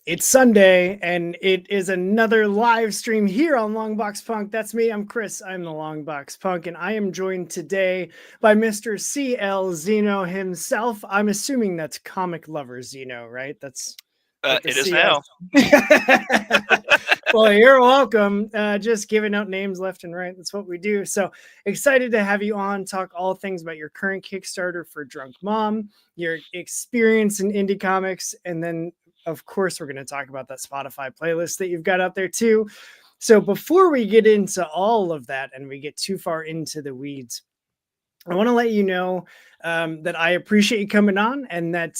It's Sunday, and it is another live stream here on Longbox Punk. That's me. I'm Chris. I'm the Longbox Punk, and I am joined today by Mr. CL Zeno himself. I'm assuming that's comic lover Zeno, right? That's what the It is CS. now. Well, you're welcome. Just giving out names left and right. That's what we do. So excited to have you on, talk all things about your current Kickstarter for Drunk Mom, your experience in indie comics, and then of course, we're going to talk about that Spotify playlist that you've got out there too. So before we get into all of that and we get too far into the weeds, I want to let you know that I appreciate you coming on, and that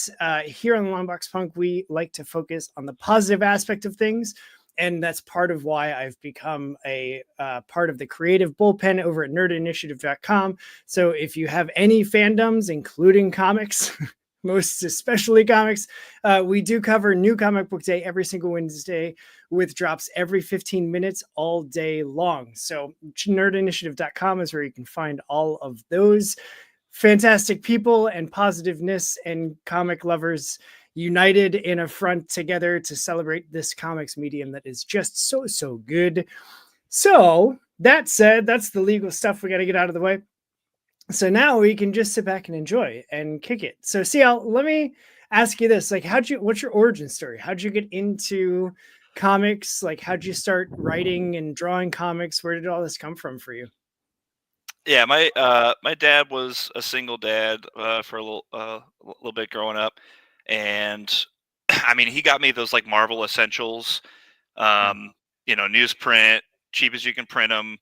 here on Longbox Punk, we like to focus on the positive aspect of things. And that's part of why I've become a part of the creative bullpen over at nerdinitiative.com. So if you have any fandoms, including comics, most especially comics, we do cover New Comic Book Day every single Wednesday with drops every 15 minutes all day long. So nerdinitiative.com is where you can find all of those fantastic people and positiveness and comic lovers united in a front together to celebrate this comics medium that is just so good. So that said, that's the legal stuff we got to get out of the way. So now we can just sit back and enjoy and kick it. So CL, let me ask you this. Like, what's your origin story? How'd you get into comics? Like, how'd you start writing and drawing comics? Where did all this come from for you? Yeah, my dad was a single dad for a little bit growing up, and I mean he got me those like Marvel Essentials, newsprint, cheap as you can print them.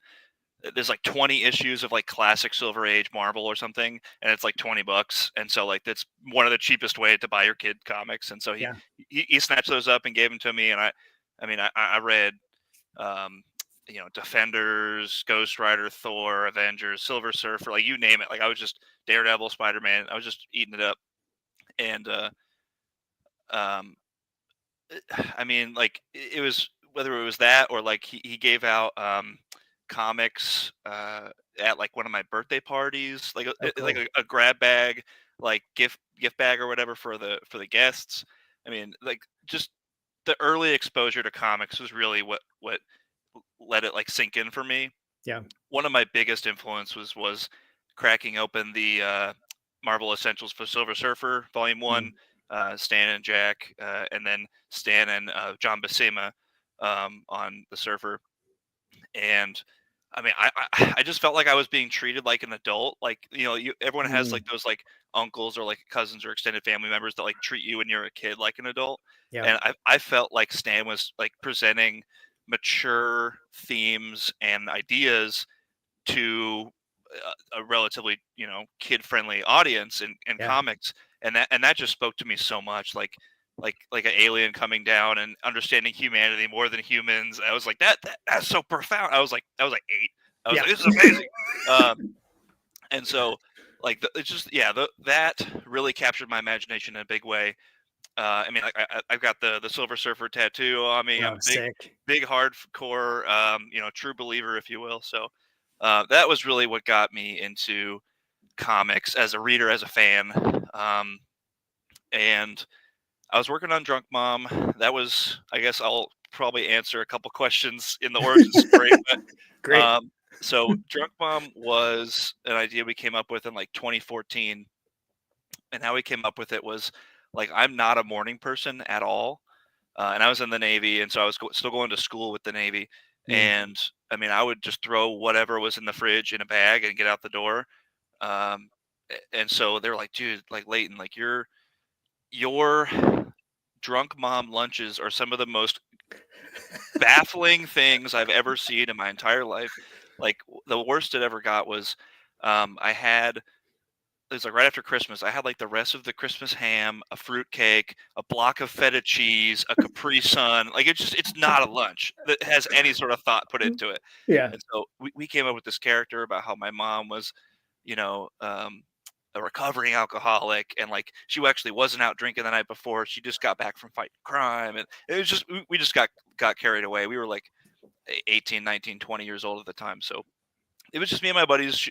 There's like 20 issues of like classic Silver Age Marvel or something, and it's like $20. And so like that's one of the cheapest way to buy your kid comics. And so he snatched those up and gave them to me, and I read. Defenders, Ghost Rider, Thor, Avengers, Silver Surfer, like you name it. Like I was just Daredevil, Spider-Man. I was just eating it up. And I mean, like it was whether it was that or like he gave out comics at like one of my birthday parties, like Cool. a grab bag, like gift bag or whatever for the guests. I mean, like just the early exposure to comics was really what let it like sink in for me. Yeah. One of my biggest influence was cracking open the Marvel Essentials for Silver Surfer Volume 1, Stan and Jack, and then Stan and John Buscema on the Surfer. And I mean, I just felt like I was being treated like an adult. Like, everyone has like those like uncles or like cousins or extended family members that like treat you when you're a kid like an adult. Yeah. And I felt like Stan was like presenting mature themes and ideas to a relatively kid friendly audience in comics, and that just spoke to me so much. Like an alien coming down and understanding humanity more than humans. I was like that's so profound. I was like 8. I was like, this is amazing. And so like it's just that really captured my imagination in a big way. I mean, I've got the Silver Surfer tattoo on me. I'm big hardcore, true believer, if you will. So that was really what got me into comics as a reader, as a fan. And I was working on Drunk Mom. That was, I guess I'll probably answer a couple questions in the origin story. But, Great. So Drunk Mom was an idea we came up with in like 2014. And how we came up with it was like, I'm not a morning person at all. And I was in the Navy. And so I was still going to school with the Navy. And I mean, I would just throw whatever was in the fridge in a bag and get out the door. And so they're like, dude, like Leighton, like your Drunk Mom lunches are some of the most baffling things I've ever seen in my entire life. Like the worst it ever got was it was like right after Christmas. I had like the rest of the Christmas ham, a fruit cake, a block of feta cheese, a Capri Sun. Like it's not a lunch that has any sort of thought put into it. Yeah. And so we came up with this character about how my mom was, a recovering alcoholic, and like she actually wasn't out drinking the night before. She just got back from fighting crime, and it was just we just got carried away. We were like 18, 19, 20 years old at the time, so it was just me and my buddies,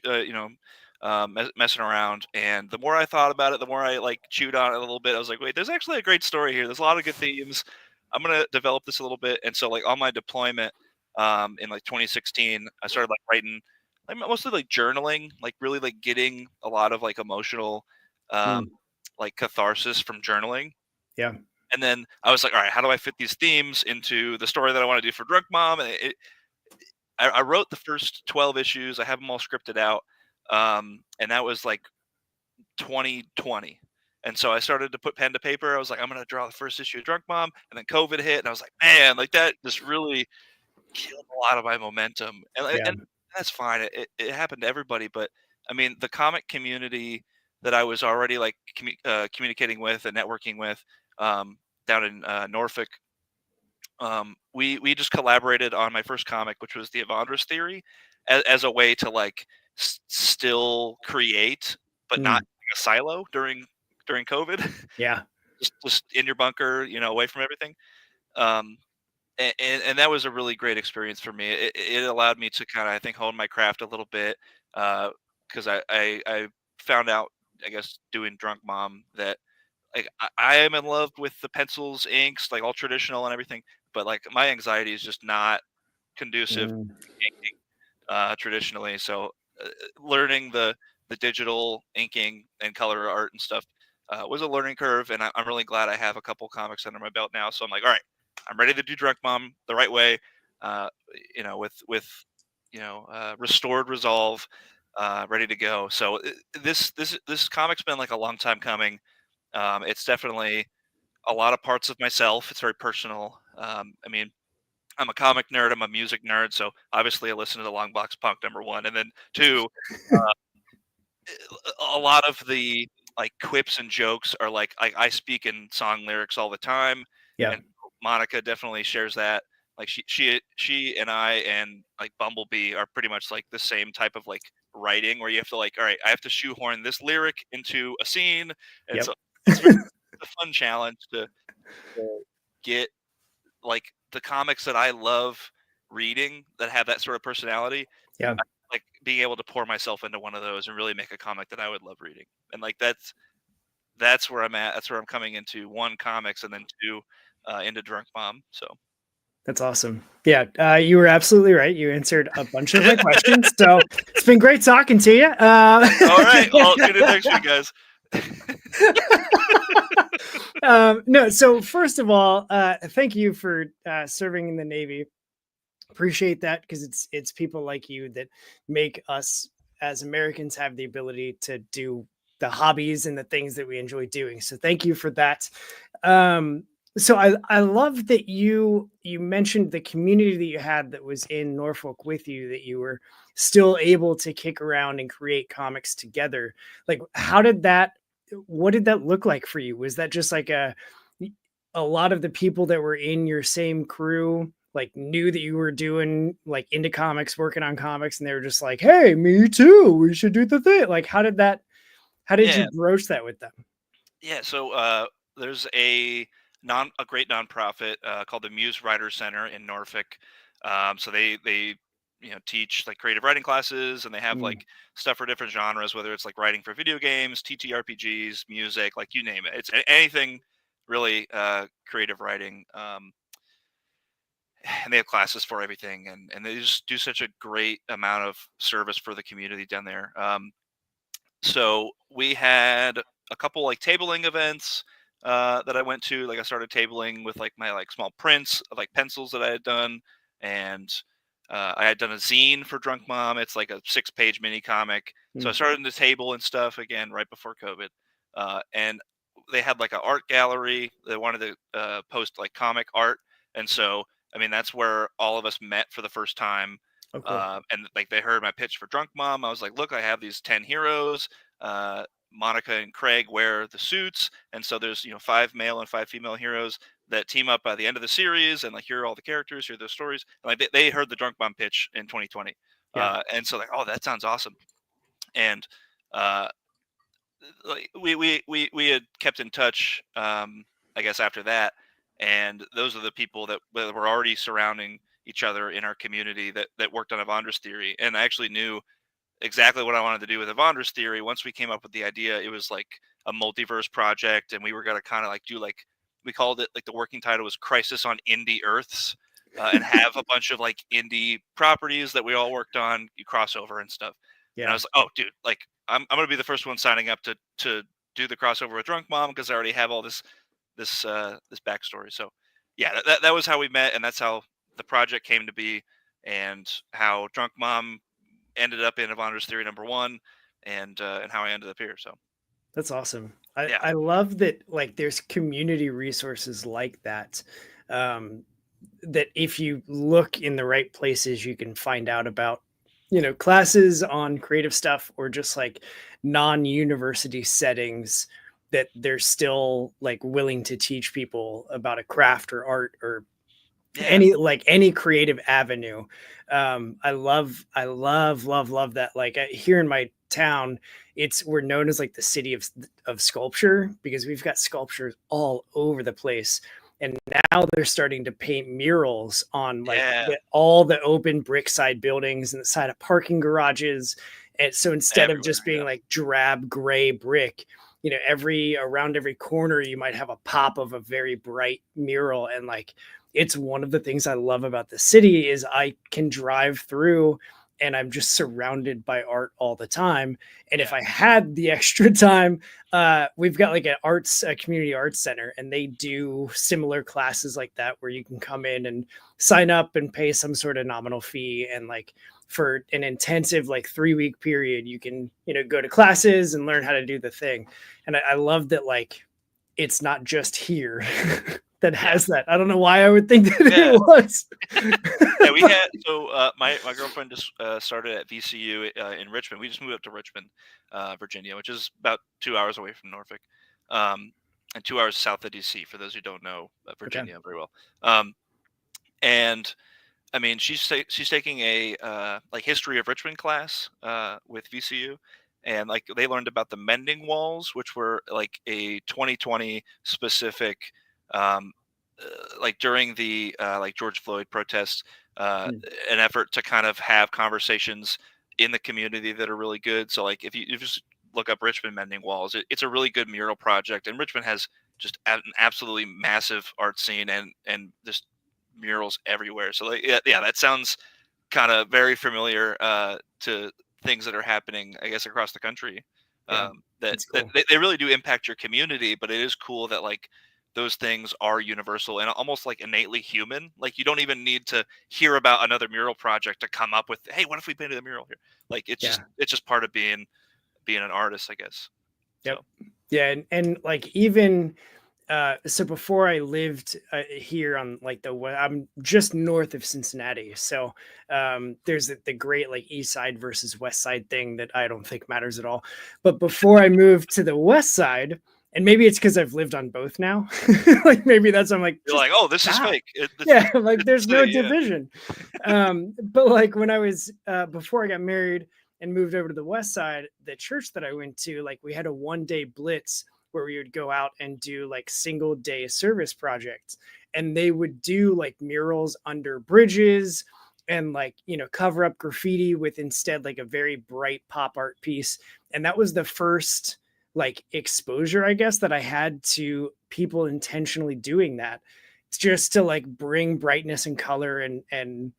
messing around. And the more I thought about it, the more I like chewed on it a little bit. I was like, wait, there's actually a great story here. There's a lot of good themes. I'm gonna develop this a little bit. And so like on my deployment, in like 2016, I started like writing, like mostly like journaling, like really like getting a lot of like emotional, um, Mm, like catharsis from journaling. yeah. And then I was like, all right, how do I fit these themes into the story that I want to do for Drunk Mom? And I wrote the first 12 issues. I have them all scripted out. And that was like 2020. And so I started to put pen to paper. I was like, I'm going to draw the first issue of Drunk Mom. And then COVID hit. And I was like, man, like that just really killed a lot of my momentum. Yeah. And that's fine. It happened to everybody. But I mean, the comic community that I was already like communicating with and networking with, down in Norfolk, we just collaborated on my first comic, which was the Evandris theory, as a way to like still create, but not Mm, in a silo during COVID. yeah. Just in your bunker, away from everything. Um, and that was a really great experience for me. It allowed me to kind of, I think, hone my craft a little bit, because I found out, I guess, doing Drunk Mom, that like I am in love with the pencils, inks, like all traditional and everything, but like my anxiety is just not conducive to Mm, inking traditionally. So learning the digital inking and color art and stuff was a learning curve, and I'm really glad I have a couple comics under my belt now. So I'm like, all right, I'm ready to do Drunk Mom the right way, uh, with restored resolve, ready to go. So this comic's been like a long time coming. It's definitely a lot of parts of myself. It's very personal. I mean, I'm a comic nerd. I'm a music nerd. So obviously, I listen to the Long Box Punk, number one, and then two, a lot of the like quips and jokes are like I speak in song lyrics all the time, yeah. and Monica definitely shares that. Like she and I and like Bumblebee are pretty much like the same type of like writing, where you have to like, all right, I have to shoehorn this lyric into a scene, and Yep. so it's very a fun challenge to get like the comics that I love reading that have that sort of personality, Yeah. like being able to pour myself into one of those and really make a comic that I would love reading. And like that's where I'm at. That's where I'm coming into, one, comics, and then two, into Drunk Mom. So That's awesome. Yeah, you were absolutely right. You answered a bunch of my questions. So it's been great talking to you. all right, I'll tune in next week, guys. No, so first of all, thank you for serving in the Navy. Appreciate that, because it's people like you that make us as Americans have the ability to do the hobbies and the things that we enjoy doing. So thank you for that. Um, so I love that you mentioned the community that you had that was in Norfolk with you, that you were still able to kick around and create comics together. Like, how did that? What did that look like for you? Was that just like a lot of the people that were in your same crew like knew that you were doing like into comics, working on comics, and they were just like, "Hey, me too. We should do the thing." Like, how did that? How did Yeah, you broach that with them? yeah. So there's a great nonprofit called the Muse Writer Center in Norfolk. So they teach like creative writing classes, and they have Mm, like stuff for different genres, whether it's like writing for video games, TTRPGs, music, like you name it. It's anything really, creative writing. And they have classes for everything, and they just do such a great amount of service for the community down there. So we had a couple like tabling events that I went to. Like I started tabling with like my like small prints of like pencils that I had done, and I had done a zine for Drunk Mom. It's like a 6-page mini comic. So I mm, started to table and stuff again right before COVID, and they had like an art gallery. They wanted to post like comic art, and so I mean that's where all of us met for the first time. oh, cool. And like they heard my pitch for Drunk Mom. I was like, look, I have these 10 heroes. Monica and Craig wear the suits, and so there's 5 male and 5 female heroes that team up by the end of the series, and like here are all the characters, here are their stories. And, like they heard the Drunk Mom pitch in 2020, Yeah, and so like, oh, that sounds awesome. And uh, like we had kept in touch, I guess, after that, and those are the people that were already surrounding each other in our community that worked on Evandris theory. And I actually knew exactly what I wanted to do with Evandris theory. Once we came up with the idea, it was like a multiverse project, and we were going to kind of like do like, we called it, like, the working title was Crisis on Indie Earths, and have a bunch of like indie properties that we all worked on, you crossover and stuff. And I Yeah, was like, oh, dude, like I'm gonna be the first one signing up to do the crossover with Drunk Mom because I already have all this backstory. So yeah, that was how we met, and that's how the project came to be, and how Drunk Mom ended up in Evander's Theory #1, and how I ended up here. So that's awesome. I yeah, I love that like there's community resources like that. Um, that if you look in the right places, you can find out about, classes on creative stuff or just like non-university settings that they're still like willing to teach people about a craft or art or yeah, any creative avenue. I love that. Like here in my town, we're known as like the city of sculpture because we've got sculptures all over the place. And now they're starting to paint murals on like yeah, all the open brick side buildings and the side of parking garages. And so instead of everywhere. just being Yeah, like drab gray brick, every corner you might have a pop of a very bright mural. And like it's one of the things I love about the city is I can drive through and I'm just surrounded by art all the time. And if yeah, I had the extra time, we've got like a community arts center, and they do similar classes like that where you can come in and sign up and pay some sort of nominal fee. And like for an intensive like 3 week period, you can, go to classes and learn how to do the thing. And I love that like it's not just here that yeah, has that. I don't know why I would think that it yeah. was. Yeah, we had so my girlfriend just started at VCU in Richmond. We just moved up to Richmond, Virginia, which is about 2 hours away from Norfolk, um, and 2 hours south of DC. For those who don't know Okay. Virginia very well, um, and I mean she's taking a like history of Richmond class with VCU, and like they learned about the mending walls, which were like a 2020 specific. Um, like during the like George Floyd protests, uh, Mm. an effort to kind of have conversations in the community that are really good. So like if you just look up Richmond Mending Walls, it's a really good mural project, and Richmond has just an absolutely massive art scene and just murals everywhere. So like yeah, that sounds kind of very familiar to things that are happening, I guess, across the country. Yeah. That That's that cool. they really do impact your community, but it is cool that like those things are universal and almost like innately human. Like you don't even need to hear about another mural project to come up with, hey, what if we painted a mural here? Like Yeah. it's just part of being an artist, I guess. So Yep. Yeah. And like even so before I lived here on like I'm just north of Cincinnati. So there's the great like east side versus west side thing that I don't think matters at all. But before I moved to the west side, and maybe it's because I've lived on both now, like maybe that's I'm like you're just like, oh, this is stop. fake. Yeah, like there's no Yeah, division. But like when I was before I got married and moved over to the west side, the church that I went to, like we had a 1 day blitz where we would go out and do like single day service projects, and they would do like murals under bridges and like cover up graffiti with instead like a very bright pop art piece. And that was the first like exposure I guess that I had to people intentionally doing that. It's just to like bring brightness and color and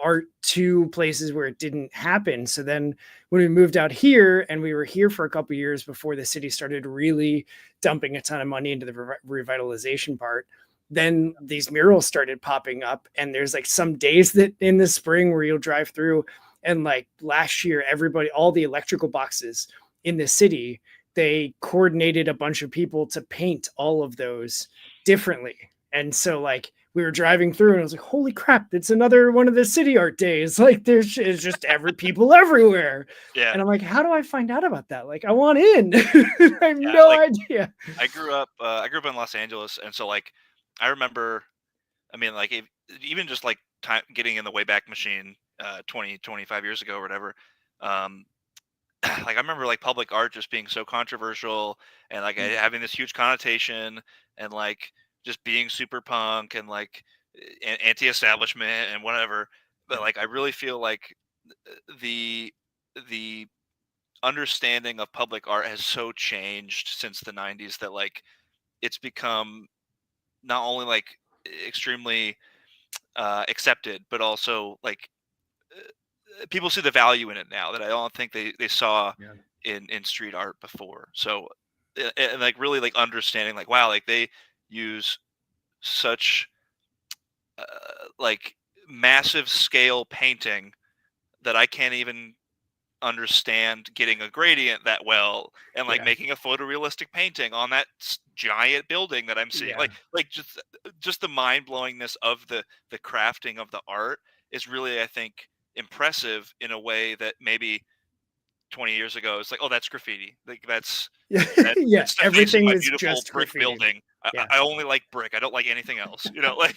art to places where it didn't happen. So then when we moved out here, and we were here for a couple of years before the city started really dumping a ton of money into the revitalization part, then these murals started popping up. And there's like some days that in the spring where you'll drive through, and like last year everybody, all the electrical boxes in the city, they coordinated a bunch of people to paint all of those differently. And so like we were driving through and I was like, holy crap, it's another one of the city art days. Like there's is just every people everywhere. yeah, And I'm like, how do I find out about that? Like I want in. I have yeah. no Like idea. I grew up in Los Angeles, and so like I remember, I mean, like even just like time getting in the Wayback Machine 20, 25 years ago or whatever. Um, like I remember like public art just being so controversial and like Mm. having this huge connotation and like just being super punk and like anti-establishment and whatever. But Yeah. like I really feel like the the understanding of public art has so changed since the 90s that like it's become not only like extremely accepted, but also like people see the value in it now that I don't think they saw Yeah. in street art before. So and like really like understanding like wow, like they use such uh, like massive scale painting that I can't even understand getting a gradient that well and like Yeah. making a photorealistic painting on that giant building that I'm seeing. Yeah. Like just the mind blowingness of the crafting of the art is really, I think, impressive in a way that maybe 20 years ago it's like, oh, that's graffiti. Like Yeah. that, Yeah. that's the face of Everything my is beautiful just brick graffiti. building. Yeah. I only like brick. I don't like anything else. You know, like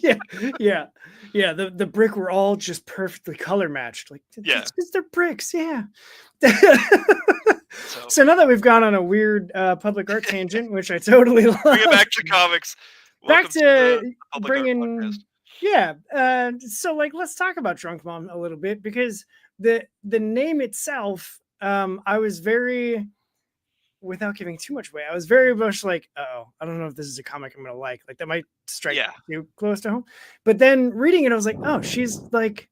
Yeah. Yeah. Yeah. The brick were all just perfectly color matched. Like yeah. it's because they're bricks. Yeah. So So now that we've gone on a weird public art tangent, which I totally bring it love, back to comics. back Welcome to the to Public Art Podcast. bringing, yeah. So like, let's talk about Drunk Mom a little bit, because the name itself, I was very, without giving too much away, I was very much like, oh, I don't know if this is a comic I'm gonna like that might strike Yeah, too close to home. But then reading it, I was like, oh, she's like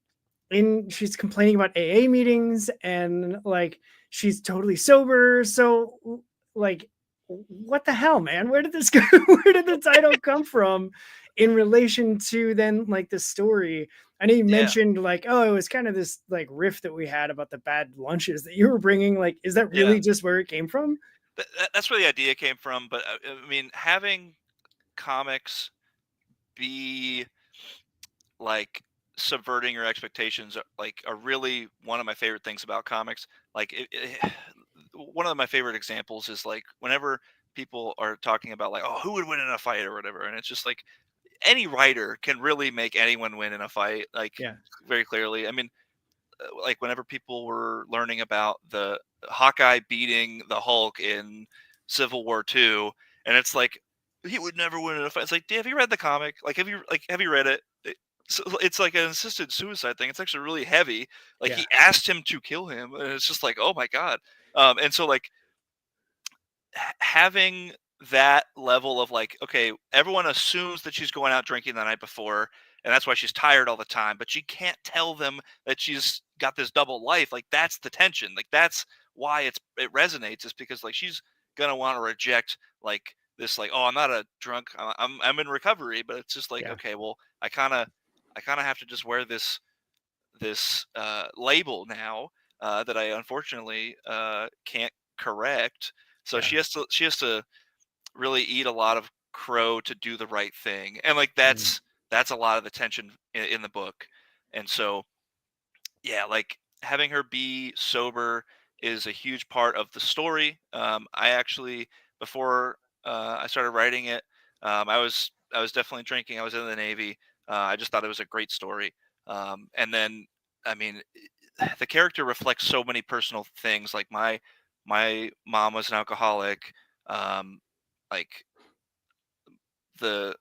she's complaining about AA meetings, and like she's totally sober. So like, what the hell, man? Where did this go? Where did the title come from in relation to then like the story? I know you yeah, mentioned like, oh, it was kind of this like riff that we had about the bad lunches that you were bringing. Like, is that yeah. really just where it came from? That's where the idea came from. But I mean, having comics be like subverting your expectations like are really one of my favorite things about comics. Like one of my favorite examples is like whenever people are talking about like, oh, who would win in a fight or whatever, and it's just like any writer can really make anyone win in a fight, like Yeah. very clearly. I mean, like whenever people were learning about the Hawkeye beating the Hulk in Civil War II, and it's like he would never win in a fight. It's like, have you read the comic? Like, have you read it? So it's like an assisted suicide thing. It's actually really heavy. Like Yeah. he asked him to kill him, and it's just like, oh my god. And so like having that level of like, okay, everyone assumes that she's going out drinking the night before, and that's why she's tired all the time, but she can't tell them that she's got this double life. Like that's the tension. Like that's why it resonates, is because like she's gonna want to reject like this, like, oh, I'm not a drunk, I'm in recovery, but it's just like, Yeah. okay, well, I kind of have to just wear this label now that I unfortunately can't correct. So Yeah. she has to really eat a lot of crow to do the right thing, and like Mm. that's a lot of the tension in the book. And so yeah, like having her be sober is a huge part of the story. I actually, before I started writing it, I was definitely drinking. I was in the Navy. I just thought it was a great story. And then, I mean, the character reflects so many personal things. Like my mom was an alcoholic. Um, like the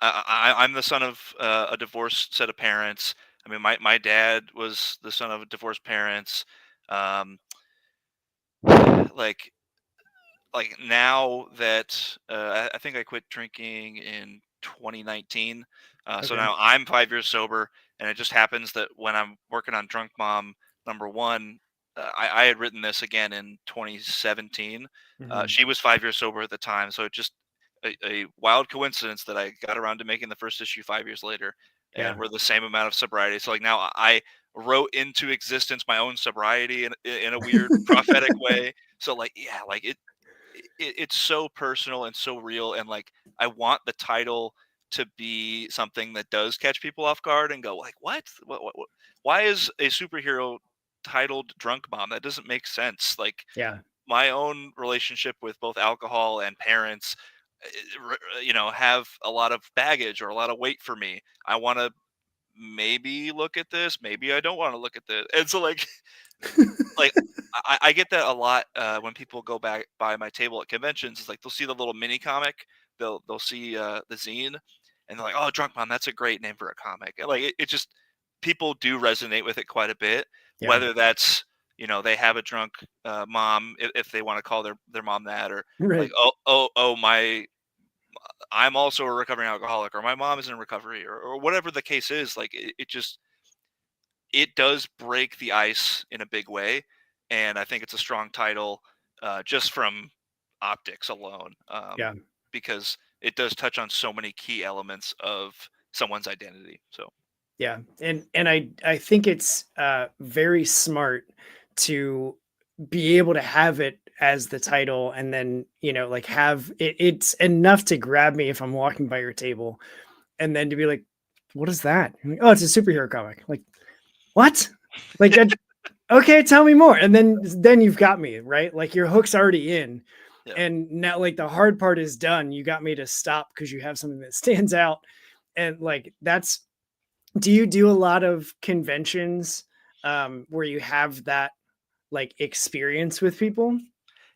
I'm the son of a divorced set of parents. I mean, my dad was the son of divorced parents. Um, like like now that I think I quit drinking in 2019. So Okay. now I'm 5 years sober, and it just happens that when I'm working on Drunk Mom #1, I had written this again in 2017. Hmm. She was 5 years sober at the time, so it just a wild coincidence that I got around to making the first issue 5 years later, and Yeah. we're the same amount of sobriety. So like now I wrote into existence my own sobriety in a weird prophetic way. So like yeah, like it's so personal and so real, and like I want the title to be something that does catch people off guard and go like, what? Why is a superhero titled Drunk Mom? That doesn't make sense. Like Yeah. my own relationship with both alcohol and parents, have a lot of baggage or a lot of weight for me. I want to maybe look at this, maybe I don't want to look at this, and so like I get that a lot when people go back by my table at conventions. It's like they'll see the little mini comic, they'll see the zine, and they're like, "Oh, Drunk Mom, that's a great name for a comic." And like it just people do resonate with it quite a bit. Yeah. Whether that's they have a drunk mom, if they want to call their mom that, or like Right. oh my I'm also a recovering alcoholic, or my mom is in recovery, or whatever the case is. Like it just it does break the ice in a big way, and I think it's a strong title just from optics alone, Yeah. because it does touch on so many key elements of someone's identity. So Yeah, and I think it's very smart to be able to have it as the title, and then like have it. It's enough to grab me if I'm walking by your table, and then to be like, "What is that?" I'm like, oh, it's a superhero comic. Like what? Like okay, tell me more. And then you've got me right. Like your hook's already in, yeah. and now like the hard part is done. You got me to stop because you have something that stands out, and like that's do you do a lot of conventions where you have that like experience with people?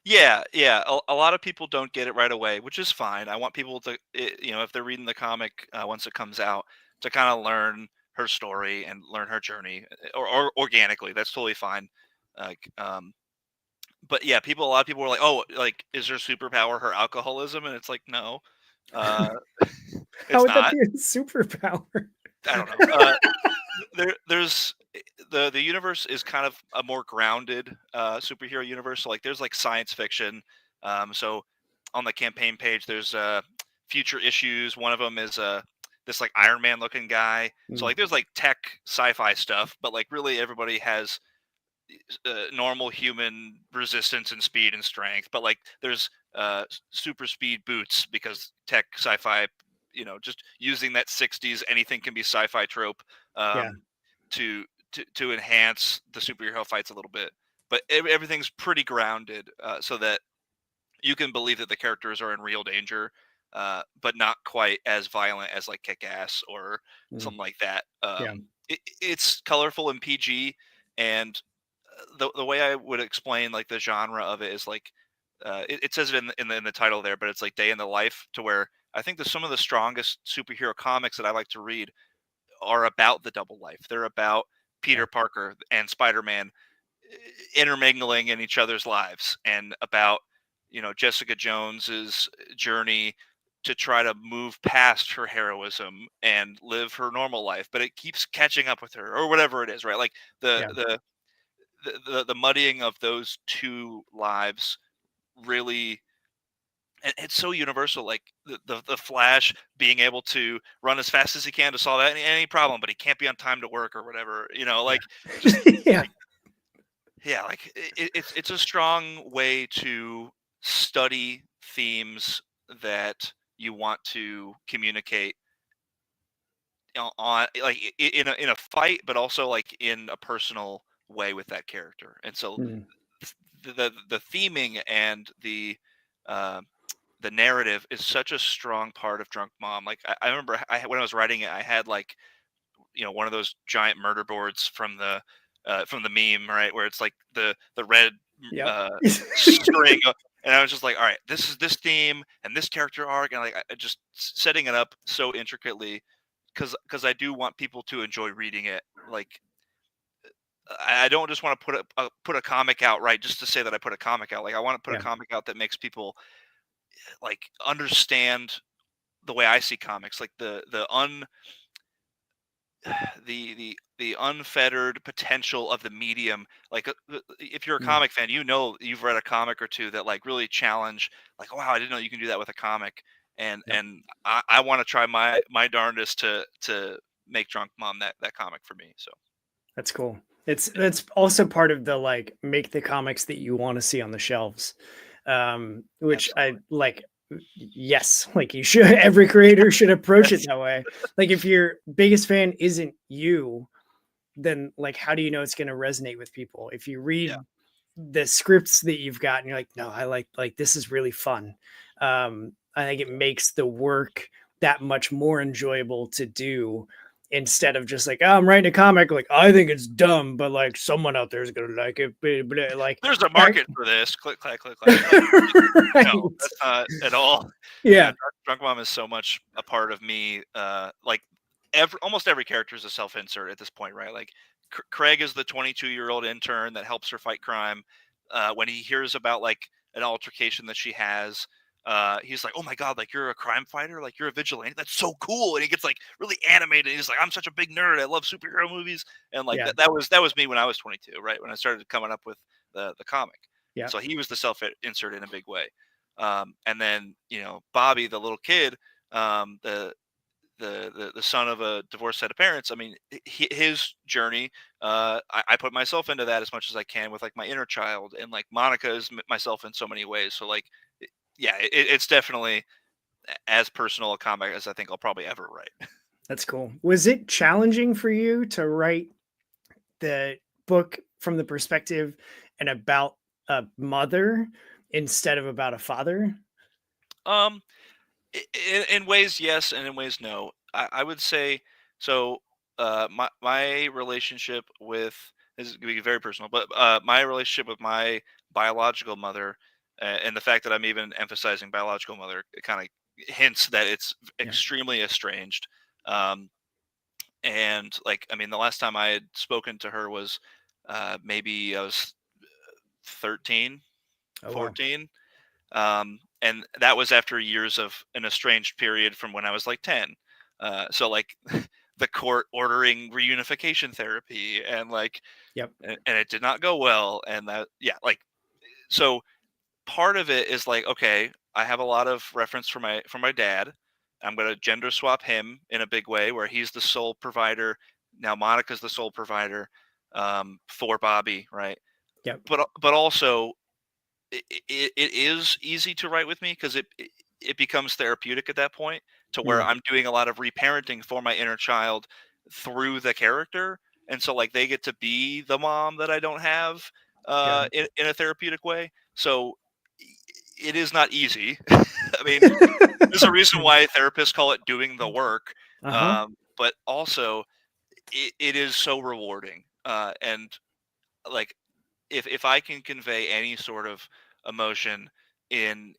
Yeah, yeah. A lot of people don't get it right away, which is fine. I want people to, if they're reading the comic once it comes out, to kind of learn her story and learn her journey, or organically. That's totally fine. Like, but yeah, a lot of people were like, "Oh, like, is her superpower her alcoholism?" And it's like, no, uh, How it's would that not. be a superpower? I don't know. There's the universe is kind of a more grounded superhero universe. So like there's like science fiction. So on the campaign page, there's future issues. One of them is this like Iron Man looking guy. So Mm, like there's like tech sci-fi stuff, but like really everybody has normal human resistance and speed and strength. But like there's super speed boots because tech sci-fi, just using that 60s anything can be sci-fi trope, yeah. um, to enhance the superhero fights a little bit. But everything's pretty grounded, so that you can believe that the characters are in real danger, but not quite as violent as like Kick Ass or Mm, something like that. yeah. It's colorful and PG, and the way I would explain like the genre of it is like it says it in the title there, but it's like day in the life, to where I think that some of the strongest superhero comics that I like to read are about the double life. They're about Yeah. Peter Parker and Spider-Man intermingling in each other's lives, and about Jessica Jones's journey to try to move past her heroism and live her normal life, but it keeps catching up with her, or whatever it is, right? Like the Yeah. the the muddying of those two lives really, and it's so universal. Like the Flash being able to run as fast as he can to solve any problem, but he can't be on time to work or whatever, like just Yeah. Yeah. like yeah, like it's a strong way to study themes that you want to communicate, on like in a fight, but also like in a personal way with that character. And so Mm, the theming and uh, the narrative is such a strong part of Drunk Mom. Like I remember when I was writing it, I had like one of those giant murder boards from the meme, right, where it's like the red yep. uh, string. And I was just like, all right, this is this theme and this character arc, and like I just setting it up so intricately, because I do want people to enjoy reading it. Like I don't just want to put a comic out, right, just to say that I put a comic out. Like I want to put a Yeah. comic out that makes people like understand the way I see comics, like the unfettered potential of the medium. Like if you're a Mm, comic fan, you've read a comic or two that like really challenge, like, wow, I didn't know you can do that with a comic. and yep. and I want to try my darndest to make Drunk Mom that comic for me. So That's cool. That's also part of the like make the comics that you want to see on the shelves. Which I absolutely. like. Yes, like you should. Every creator should approach it Yes. that way. Like if your biggest fan isn't you, then like how do you know it's going to resonate with people? If you Yeah. read the scripts that you've got and you're like, no, I like this is really fun. I think it makes the work that much more enjoyable to do, instead of just like, oh, I'm writing a comic, like I think it's dumb, but like someone out there is gonna like it. Like There's a that, market for this. Click, clack, click, clack. Like, right? no, that's not at all. Yeah, Yeah, Drunk Mom is so much a part of me. Like almost every character is a self-insert at this point, right? Like Craig is the 22-year-old intern that helps her fight crime. When he hears about like an altercation that she has, he's like, "Oh my god, like you're a crime fighter, like you're a vigilante. That's so cool!" And he gets like really animated. He's like, "I'm such a big nerd. I love superhero movies." And like Yeah. that was me when I was 22, right? When I started coming up with the comic. Yeah. So he was the self insert in a big way. And then Bobby, the little kid, the son of a divorced set of parents. I mean, his journey. I put myself into that as much as I can with like my inner child, and like Monica is myself in so many ways. So like, yeah, it's definitely as personal a comic as I think I'll probably ever write. That's cool. Was it challenging for you to write the book from the perspective and about a mother instead of about a father? Um, in ways, yes, and in ways, no. I would say so. My relationship with this is going to be very personal, but my relationship with my biological mother, and the fact that I'm even emphasizing biological mother, it kind of hints that it's Yeah. extremely estranged. Um, and like, I mean, the last time I had spoken to her was maybe I was 13, Oh wow. 14. And that was after years of an estranged period from when I was like 10. So like the court ordering reunification therapy, and like Yep. and it did not go well, and that, yeah, like, so part of it is like, okay, I have a lot of reference from my dad. I'm going to gender swap him in a big way where he's the sole provider. Now Monica's the sole provider for Bobby, right? Yep. But also it is easy to write with me because it becomes therapeutic at that point, to where Mm, I'm doing a lot of reparenting for my inner child through the character, and so like they get to be the mom that I don't have yeah. in a therapeutic way. So it is not easy. I mean, there's a reason why therapists call it doing the work, Uh-huh. but also it is so rewarding, and like if I can convey any sort of emotion in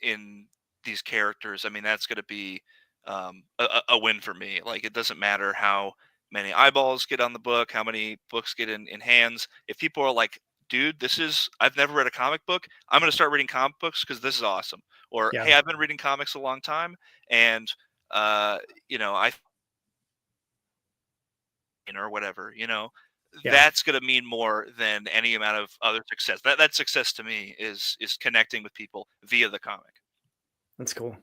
these characters, I mean that's going to be a win for me. Like it doesn't matter how many eyeballs get on the book, how many books get in hands. If people are like, "Dude, this is I've never read a comic book. I'm going to start reading comic books because this is awesome," or Yeah. "Hey, I've been reading comics a long time, and I," or whatever, Yeah. that's going to mean more than any amount of other success. That success to me is connecting with people via the comic. That's cool.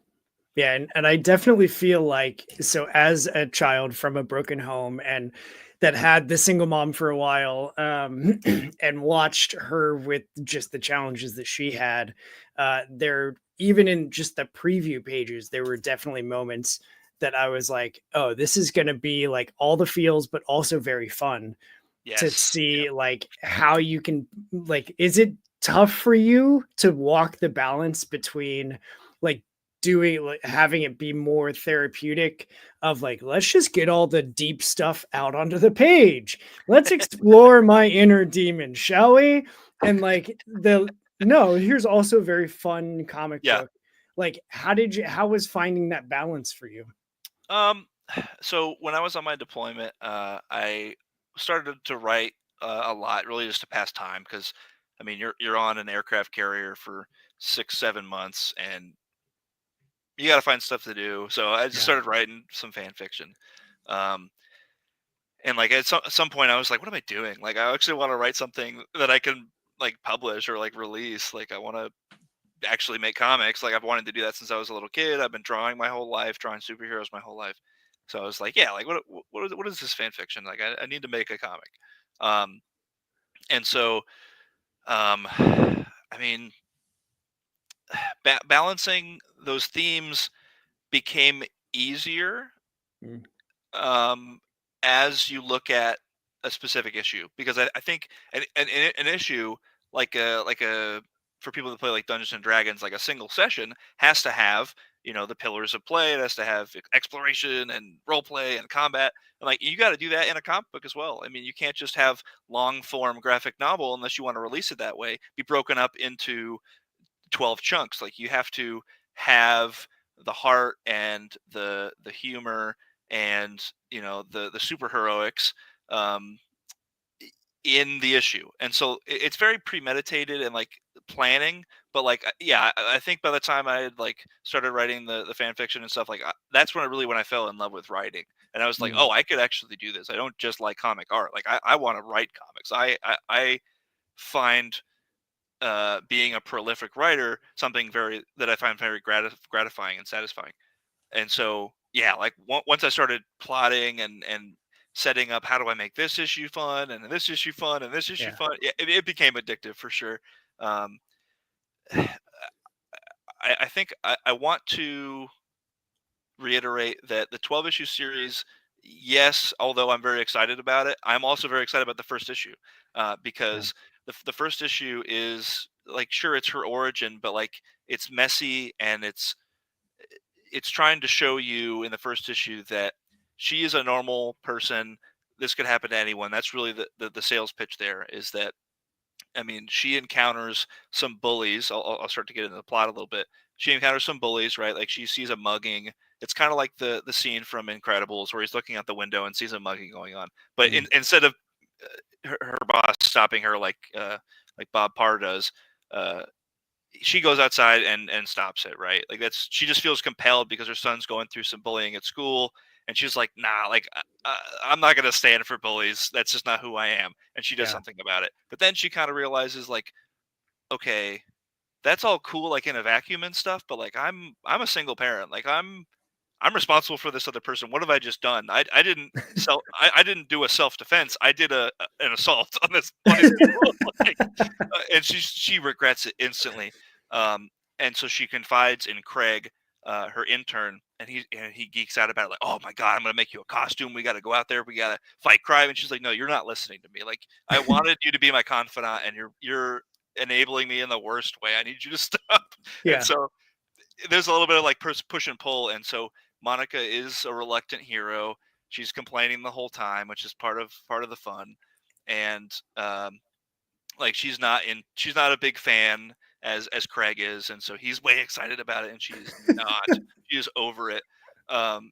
Yeah, and I definitely feel like, so as a child from a broken home and that had the single mom for a while, and watched her with just the challenges that she had, there, even in just the preview pages, there were definitely moments that I was like, oh, this is going to be like all the feels, but also very fun to Yes. Yeah. see like how you can, like, is it tough for you to walk the balance between like doing, like having it be more therapeutic of like, let's just get all the deep stuff out onto the page, let's explore my inner demon, shall we? And like the, no, here's also a very fun comic Yeah. book. Like how was finding that balance for you? Um. So when I was on my deployment, I started to write a lot, really just to pass time, because I mean you're on an aircraft carrier for 6 7 months, and you got to find stuff to do. So I just Yeah. started writing some fan fiction. Um, And like at some point, I was like, "What am I doing?" Like, I actually want to write something that I can like publish or like release. Like, I want to actually make comics. Like, I've wanted to do that since I was a little kid. I've been drawing my whole life, drawing superheroes my whole life. So I was like, "Yeah, like what is this fan fiction? Like, I need to make a comic." Um, and so, I mean, balancing those themes became easier Mm, um, as you look at a specific issue, because I think an issue like a for people that play like Dungeons and Dragons, like a single session has to have the pillars of play. It has to have exploration and role play and combat, and like you got to do that in a comic book as well. I mean, you can't just have long form graphic novel unless you want to release it that way, be broken up into 12 chunks. Like you have to have the heart and the humor and the super heroics um in the issue. And so it's very premeditated, and like planning, but like yeah, I think by the time I had like started writing the fan fiction and stuff, like that's when I fell in love with writing, and I was like, Mm, oh, I could actually do this. I don't just like comic art. Like I want to write comics. I find being a prolific writer something very that I find very gratifying and satisfying. And so yeah, like once I started plotting and setting up how do I make this issue fun and this issue fun and this issue yeah. fun, yeah, it became addictive for sure. Um, I think I want to reiterate that the 12 issue series, yes, although I'm very excited about it, I'm also very excited about the first issue Yeah. because the first issue is like, sure, it's her origin, but like it's messy and it's trying to show you in the first issue that she is a normal person. This could happen to anyone. That's really the sales pitch there is that I mean, she encounters some bullies. I'll start to get into the plot a little bit. She encounters some bullies, right? Like she sees a mugging. It's kind of like the scene from Incredibles where he's looking out the window and sees a mugging going on. But Mm, instead of her boss stopping her like Bob Parr does, uh, she goes outside and stops it, right? Like that's she just feels compelled because her son's going through some bullying at school, and she's like, nah, like I'm not gonna stand for bullies. That's just not who I am. And she does yeah. something about it. But then she kind of realizes like, okay, that's all cool, like in a vacuum and stuff, but like I'm a single parent. Like I'm responsible for this other person. What have I just done? I didn't do a self defense. I did an assault on these people. Like, and she regrets it instantly. Um, and so she confides in Craig, her intern, and he geeks out about it, like, oh my god, I'm gonna make you a costume. We got to go out there. We got to fight crime. And she's like, no, you're not listening to me. Like I wanted you to be my confidant, and you're enabling me in the worst way. I need you to stop. And Yeah. so there's a little bit of like push and pull, and so Monica is a reluctant hero. She's complaining the whole time, which is part of the fun, and like she's not a big fan as Craig is, and so he's way excited about it, and she's not. She is over it. Um,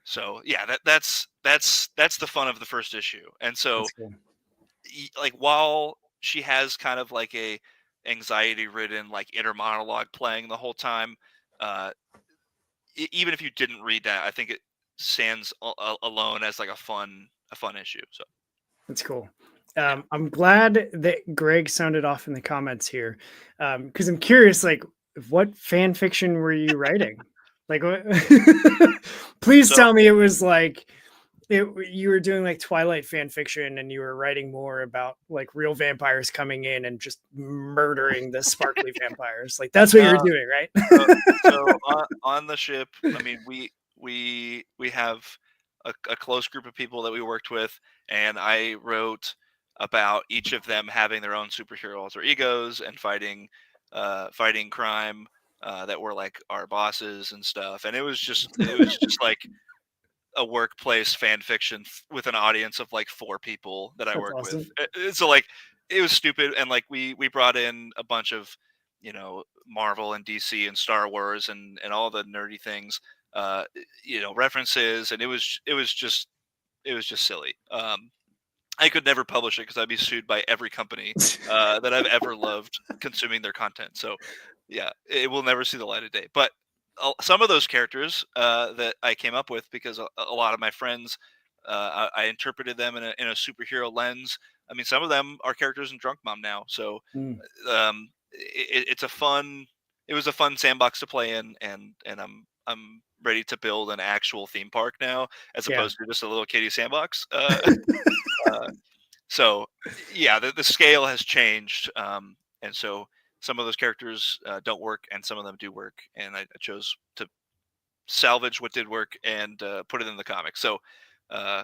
so yeah, that's the fun of the first issue, and so That's cool. like while she has kind of like a anxiety ridden like inner monologue playing the whole time, uh even if you didn't read that, I think it stands alone as like a fun issue. So That's cool. yeah. I'm glad that Greg sounded off in the comments here, because I'm curious, like, what fan fiction were you writing? Like, what? Please So tell me it was like you were doing like Twilight fan fiction, and you were writing more about like real vampires coming in and just murdering the sparkly vampires. Like, that's what you were uh, doing, right? so on the ship, I mean, we have a close group of people that we worked with, and I wrote about each of them having their own superhero alter egos and fighting crime that were like our bosses and stuff. And it was just like a workplace fan fiction with an audience of like 4 people that I That's worked with. awesome. So like it was stupid, and like we brought in a bunch of Marvel and DC and Star Wars and all the nerdy things, references, and it was just silly. I could never publish it because I'd be sued by every company that I've ever loved consuming their content. So, yeah, it will never see the light of day. But some of those characters that I came up with, because a lot of my friends, I interpreted them in a superhero lens. I mean, some of them are characters in Drunk Mom now. So, Mm, it's a fun. It was a fun sandbox to play in, and I'm ready to build an actual theme park now, as yeah, opposed to just a little kitty sandbox. Uh, so yeah, the scale has changed, and so some of those characters don't work, and some of them do work, and I chose to salvage what did work and put it in the comics. So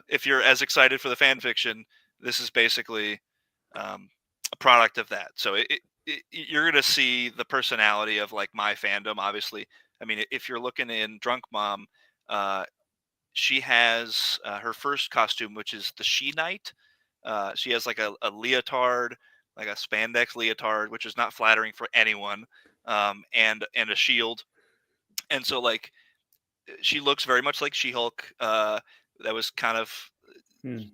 if you're as excited for the fan fiction, this is basically a product of that. So you're gonna see the personality of like my fandom. Obviously, I mean, if you're looking in Drunk Mom, uh, she has her first costume, which is the She Knight. She has like a leotard, like a spandex leotard, which is not flattering for anyone, and a shield. And so like she looks very much like She-Hulk. That was kind of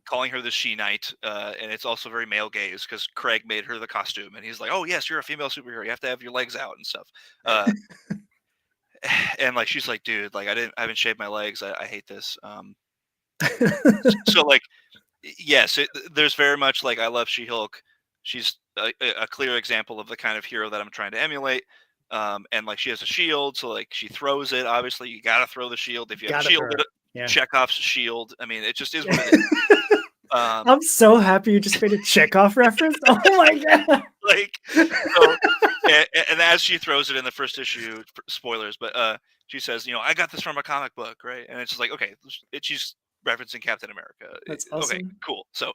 calling her the She Knight, and it's also very male gaze because Craig made her the costume, and he's like, "Oh yes, you're a female superhero. You have to have your legs out and stuff." Uh, and like she's like, "Dude, like I haven't shaved my legs. I hate this." So like, yes, there's very much like I love She-Hulk. She's a clear example of the kind of hero that I'm trying to emulate. And like she has a shield, so like she throws it. Obviously, you gotta throw the shield. If you haven't Gotta throw shielded it. it, Yeah. Chekhov's shield. I mean, it just is what it is. Um, I'm so happy you just made a Chekhov reference. Oh my god. like so, and as she throws it in the first issue, spoilers, but she says, I got this from a comic book, right? And it's just like, okay, she's referencing Captain America. That's Okay, awesome. cool. So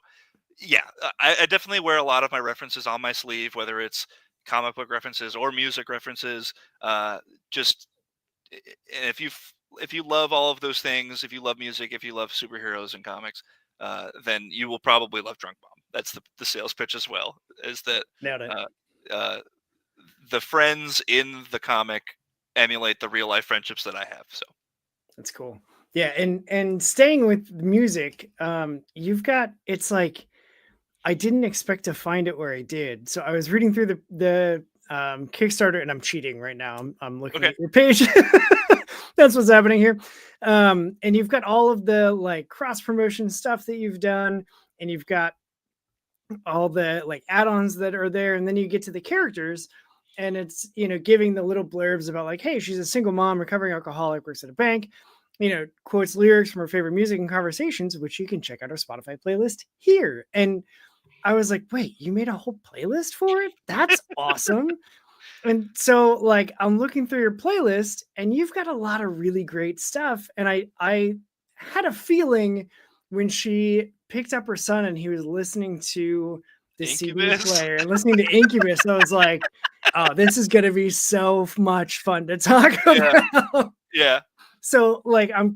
yeah, I definitely wear a lot of my references on my sleeve, whether it's comic book references or music references. Just and if you love all of those things, if you love music, if you love superheroes and comics, then you will probably love Drunk Bomb. That's the sales pitch as well. Is that Nailed it. uh, uh, the friends in the comic emulate the real life friendships that I have. So That's cool. Yeah, and staying with music, you've got it's like I didn't expect to find it where I did. So I was reading through the Kickstarter, and I'm cheating right now. I'm looking okay, at your page. That's what's happening here. And you've got all of the like cross promotion stuff that you've done, and you've got all the like add-ons that are there, and then you get to the characters, and it's giving the little blurbs about like, hey, she's a single mom, recovering alcoholic, works at a bank, quotes lyrics from her favorite music and conversations, which you can check out our Spotify playlist here. And I was like, wait, you made a whole playlist for it? That's awesome. And so like I'm looking through your playlist, and you've got a lot of really great stuff. And I had a feeling when she picked up her son and he was listening to the CD Incubus. player and listening to Incubus, I was like, oh, this is gonna be so much fun to talk Yeah, about. yeah. So like I'm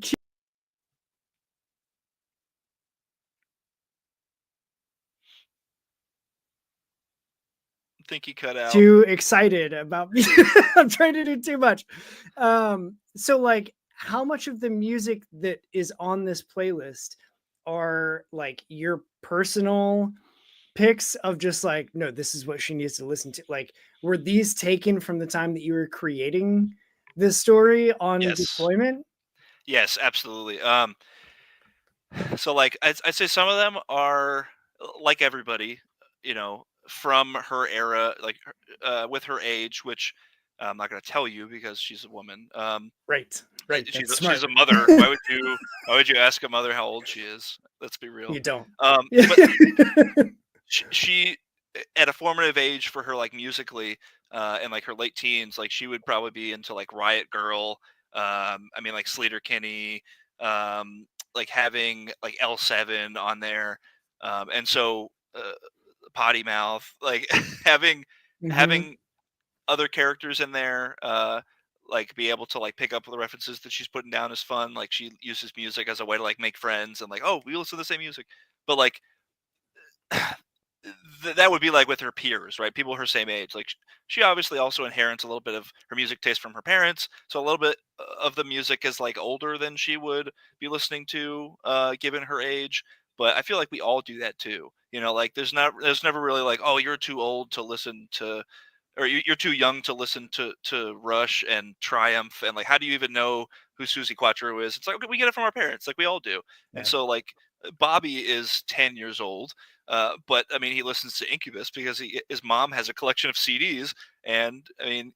I think he cut out. too excited about me. I'm trying to do too much. So like how much of the music that is on this playlist are like your personal picks of just like, no, this is what she needs to listen to? Like, were these taken from the time that you were creating this story on Yes, deployment? yes, absolutely. So like I'd say some of them are like everybody, from her era, like with her age, which I'm not going to tell you because she's a woman. Right. Right. That's She's smart. a mother. Why would you ask a mother how old she is? Let's be real. You don't. But she at a formative age for her, like musically, in like her late teens, like she would probably be into like Riot Girl. I mean like Sleater Kinney, like having like L7 on there, and so Potty Mouth, like having Mhm. having other characters in there, like be able to like pick up the references that she's putting down is fun. Like she uses music as a way to like make friends and like, oh, we listen to the same music, but like that would be like with her peers, right? People her same age. Like she obviously also inherits a little bit of her music taste from her parents, so a little bit of the music is like older than she would be listening to, given her age. But I feel like we all do that too. Like there's never really like, oh, you're too old to listen to, or you're too young to listen to Rush and Triumph, and like how do you even know who Susie Quattro is? It's like, okay, we get it from our parents, like we all do. And Yeah. so like Bobby is 10 years old, but I mean he listens to Incubus because his mom has a collection of CDs, and I mean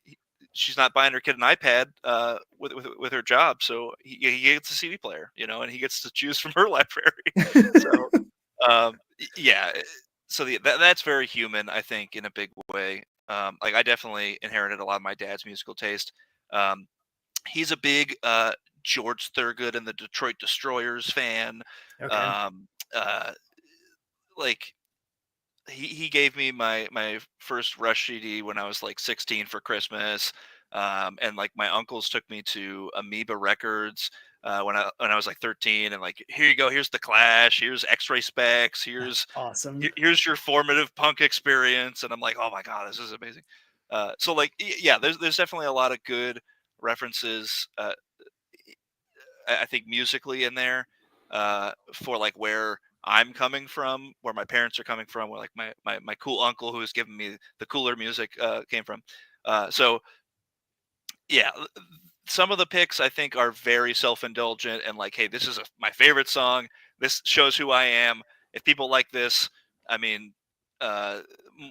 she's not buying her kid an iPad with her job, so he gets a CD player, and he gets to choose from her library. So yeah, so that's very human, I think, in a big way. Like I definitely inherited a lot of my dad's musical taste. Um, he's a big George Thorogood and the Detroit Destroyers fan. Okay. Um, uh, like he gave me my first Rush CD when I was like 16 for Christmas. And like my uncles took me to Amoeba Records when I was like 13, and like, here you go, here's the Clash, here's X-Ray Specs, That's awesome. here's your formative punk experience, and I'm like, oh my god, this is amazing. So like yeah, there's definitely a lot of good references, I think musically in there, for like where I'm coming from, where my parents are coming from, where like my cool uncle who has given me the cooler music came from. So yeah, some of the picks I think are very self-indulgent and like, hey, this is my favorite song. This shows who I am. If people like this, I mean,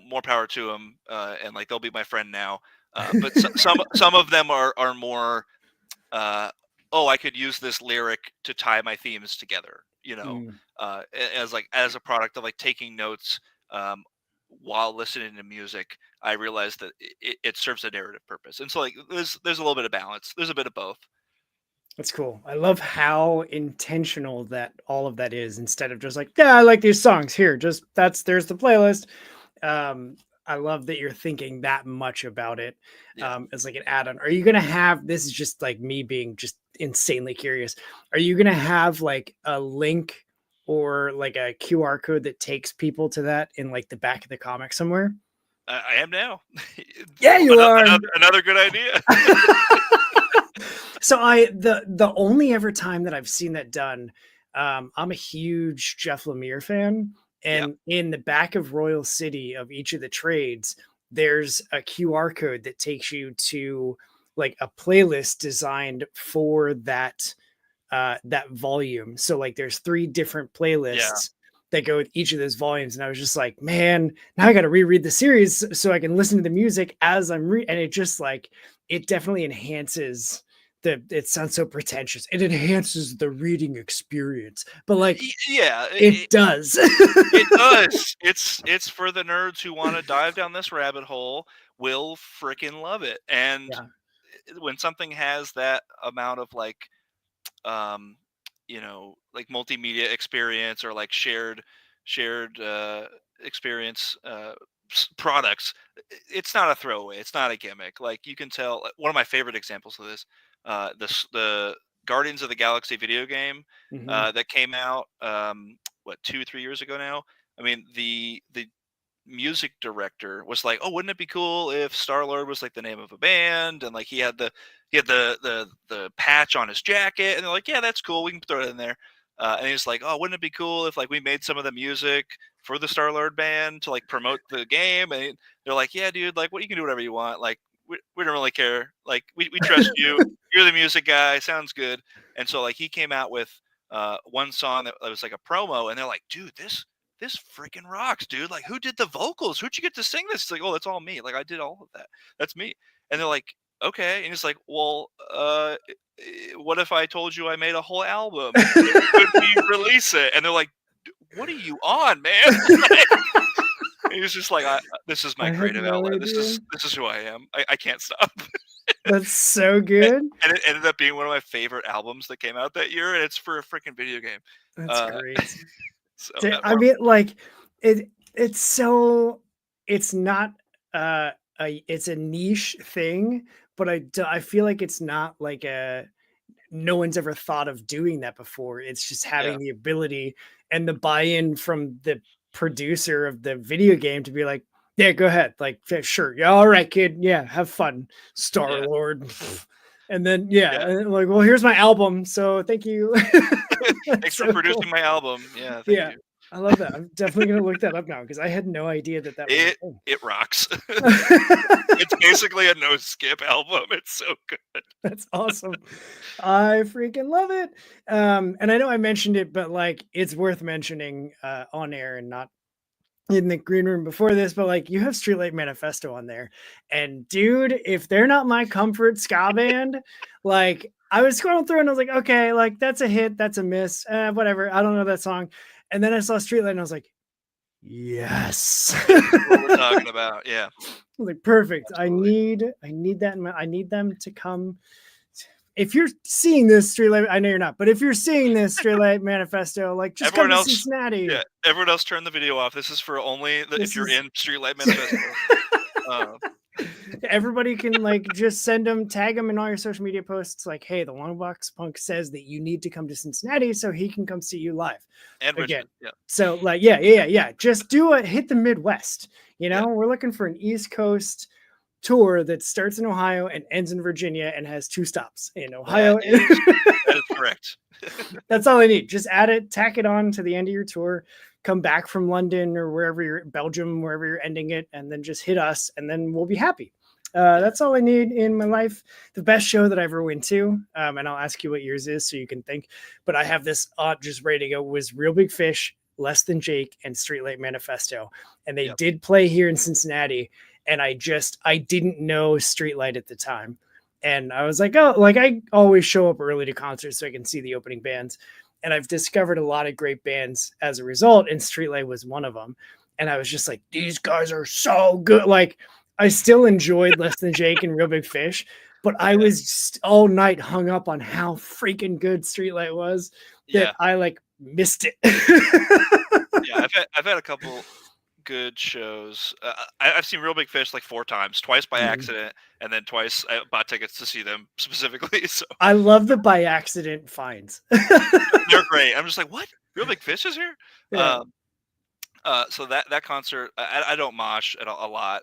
more power to them, and like they'll be my friend now. But some of them are more, uh, oh, I could use this lyric to tie my themes together. Mm, As like as a product of like taking notes, um, while listening to music, I realized that it serves a narrative purpose, and so like there's a little bit of balance. There's a bit of both. that's cool. I love how intentional that all of that is. Instead of just like, yeah, I like these songs. Here, just there's the playlist. um I love that you're thinking that much about it, Yeah. as like an add-on. Are you gonna have, this is just like me being just insanely curious, are you gonna have like a link or like a QR code that takes people to that in like the back of the comic somewhere? I am now. Yeah, you are. Another good idea. So the only ever time that I've seen that done, I'm a huge Jeff Lemire fan, Yeah. and in the back of Royal City of each of the trades, there's a QR code that takes you to like a playlist designed for that volume. So like there's 3 different Yeah. playlists that go with each of those volumes. And I was just like, man, now I got to reread the series so I can listen to the music as and it just like, it definitely enhances it sounds so pretentious. It enhances the reading experience, but like Yeah. it does. It does. It's for the nerds who want to dive down this rabbit hole. Will freaking love it. And Yeah. when something has that amount of like, um like multimedia experience, or like shared experience, products, it's not a throwaway, it's not a gimmick. Like you can tell, like, one of my favorite examples of this, the Guardians of the Galaxy video game, Mhm. that came out, what, 2 3 years ago now. I mean, the music director was like, "Oh, wouldn't it be cool if Star Lord was like the name of a band, and like he had the patch on his jacket?" And they're like, "Yeah, that's cool. We can throw it in there." And he's like, "Oh, wouldn't it be cool if like we made some of the music for the Star Lord band to like promote the game?" And they're like, "Yeah, dude. Like, what, you can do whatever you want. Like, we don't really care. Like, we trust you. You're the music guy. Sounds good." And so like he came out with one song that was like a promo, and they're like, "Dude, this freaking rocks, dude. Like, who did the vocals? Who'd you get to sing this?" It's like, "Oh, that's all me. Like, I did all of that. That's me." And they're like, "Okay." And it's like, "Well, what if I told you I made a whole album? Could we release it?" And they're like, "What are you on, man?" And he's just like, "This is my I had creative no outlet. idea. This is who I am. I can't stop." That's so And good. and it ended up being one of my favorite albums that came out that year, and it's for a freaking video game. That's Uh, great. so I mean, like it's so it's not it's a niche thing, but I feel like it's not like a no one's ever thought of doing that before. It's just yeah, having the ability and the buy-in from the producer of the video game to be like, yeah, go ahead. Like, yeah, sure. Yeah, all right, kid. Yeah, have fun, Star yeah, Lord. And then yeah, yeah. and like, well, here's my album. So thank you. That's Thanks for so producing cool. my album. Yeah, thank Yeah, you. I love that. I'm definitely gonna look that up now because I had no idea that that was a It thing. it rocks. It's basically a no skip album. It's so good. That's awesome. I freaking love it. And I know I mentioned it, but like it's worth mentioning on air and not in the green room before this, but like you have Streetlight Manifesto on there. And dude, if they're not my comfort ska band, like I was scrolling through and I was like, okay, like that's a hit, that's a miss, whatever. I don't know that song. And then I saw Streetlight and I was like, yes. This is what we're talking about. Yeah, Like perfect. absolutely. I need that in my, I need them to come. If you're seeing this Streetlight, I know you're not, but if you're seeing this Streetlight Manifesto, like just come Everyone to else, Cincinnati. yeah, everyone else turn the video off. This is for only if This you're is in Streetlight Manifesto. Uh, everybody can like just send them, tag them in all your social media posts. Like, hey, the Long Box Punk says that you need to come to Cincinnati so he can come see you live and again. Richmond. Yeah, So like, yeah. Just do it. Hit the Midwest. You yeah, know, we're looking for an East Coast tour that starts in Ohio and ends in Virginia and has 2 stops in that Ohio. is that is correct. That's all I need. Just add it, tack it on to the end of your tour, come back from London or wherever you're, Belgium, wherever you're ending it, and then just hit us, and then we'll be happy. That's all I need in my life. The best show that I ever went to, and I'll ask you what yours is so you can think, but I have this just ready to go, was Real Big Fish, Less Than Jake, and Streetlight Manifesto. And they did play here in Cincinnati, and I didn't know Streetlight at the time. And I was like, oh, like I always show up early to concerts so I can see the opening bands. And I've discovered a lot of great bands as a result, and Streetlight was one of them. And I was just like, these guys are so good. Like, I still enjoyed Less Than Jake and Real Big Fish, but I was just all night hung up on how freaking good Streetlight was that I like missed it. I've had a couple good shows. I've seen Real Big Fish like 4 times, twice by accident, and then twice I bought tickets to see them specifically. So I love the by accident finds. They're great. I'm just like, what? Real Big Fish is here? Yeah. So that concert, I don't mosh a lot,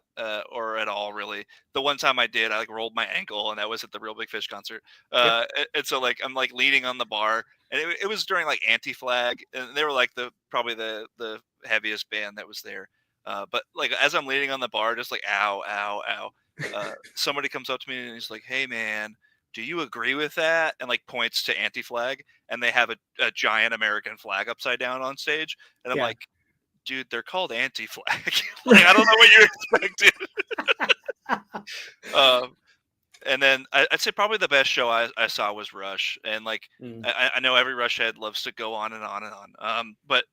or at all really. The one time I did, I like rolled my ankle, and that was at the Real Big Fish concert. And so like I'm like leaning on the bar, and it was during like Anti-Flag, and they were like probably the heaviest band that was there. But like as I'm leaning on the bar, just like ow, ow, ow. Somebody comes up to me and he's like, "Hey man, do you agree with that?" And like points to Anti-Flag, and they have a giant American flag upside down on stage, and I'm like, dude, they're called Anti-Flag. Like, I don't know what you expected. And then I'd say probably the best show I saw was Rush. And like, I know every Rush head loves to go on and on and on. But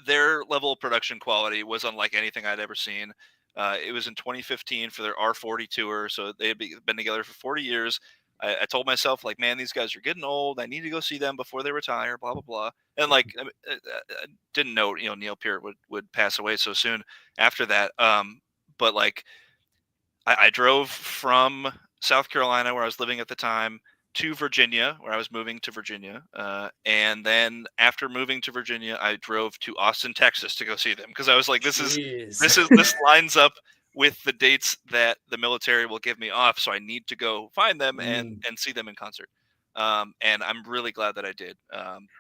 their level of production quality was unlike anything I'd ever seen. It was in 2015 for their R40 tour. So they had been together for 40 years. I told myself, like, man, these guys are getting old. I need to go see them before they retire, blah, blah, blah. And, like, I didn't know, Neil Peart would pass away so soon after that. But, like, I drove from South Carolina, where I was living at the time, to Virginia, where I was moving to Virginia. And then after moving to Virginia, I drove to Austin, Texas to go see them. Because I was like, this lines up with the dates that the military will give me off, so I need to go find them and see them in concert. And I'm really glad that I did,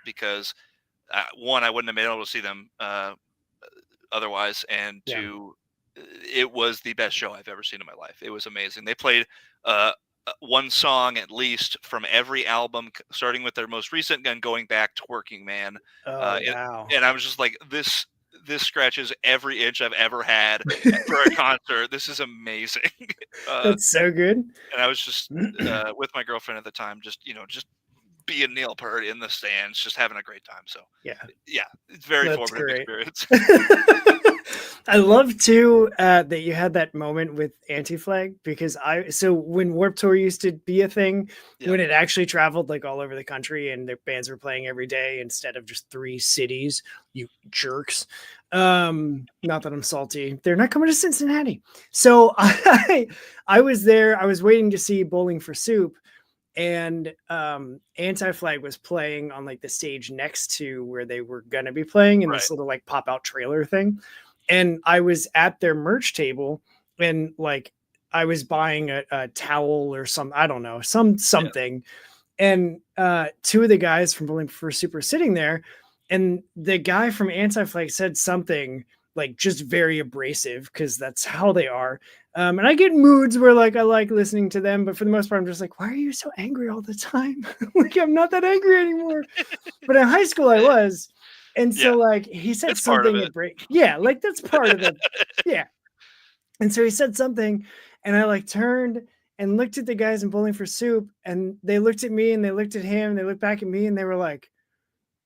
because one, I wouldn't have been able to see them otherwise, and two, it was the best show I've ever seen in my life. It was amazing. They played one song at least from every album, starting with their most recent and going back to Working Man. Wow. And I was just like, this scratches every itch I've ever had for a concert. This is amazing. That's so good. And I was just with my girlfriend at the time, just being Neil Peart in the stands, just having a great time. So yeah, it's very formative experience. I love too that you had that moment with Anti-Flag, because so when Warped Tour used to be a thing, when it actually traveled like all over the country and the bands were playing every day instead of just 3 cities, you jerks. Not that I'm salty. They're not coming to Cincinnati. So I was there. I was waiting to see Bowling for Soup, and Anti-Flag was playing on like the stage next to where they were going to be playing in this little like pop out trailer thing. And I was at their merch table, and like I was buying a towel or I don't know, something. And 2 of the guys from Bowling for Soup were sitting there, and the guy from Anti-Flag said something like just very abrasive, because that's how they are. And I get moods where like I like listening to them, but for the most part, I'm just like, why are you so angry all the time? Like, I'm not that angry anymore. But in high school, I was. And so like he said something at break. Yeah, like that's part of it. Yeah. And so he said something, and I like turned and looked at the guys in Bowling for Soup, and they looked at me and they looked at him and they looked back at me, and they were like,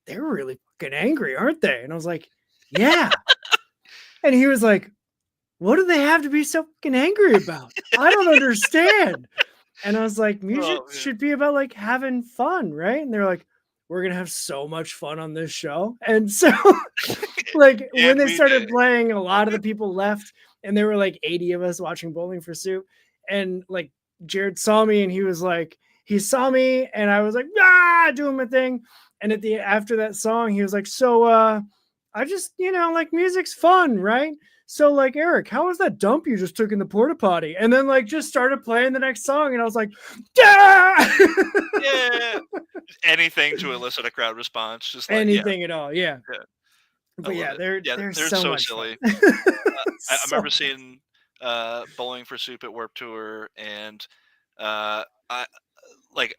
they're really fucking angry, aren't they? And I was like, yeah. And he was like, what do they have to be so fucking angry about? I don't understand. And I was like, music should be about like having fun, right? And they're like, we're gonna have so much fun on this show. And so like when they started playing, a lot of the people left, and there were like 80 of us watching Bowling for Soup. And like Jared saw me, and he was like, he saw me, and I was like, doing my thing. And after that song, he was like, so I just, like, music's fun, right? so like, Eric, how was that dump you just took in the porta potty? And then like just started playing the next song, and I was like, yeah, Yeah, anything to elicit a crowd response, just like anything at all, yeah. yeah, I But love yeah, it. they're Yeah, they're they're so so much fun. silly. I So remember seeing Bowling for Soup at Warped Tour, and I like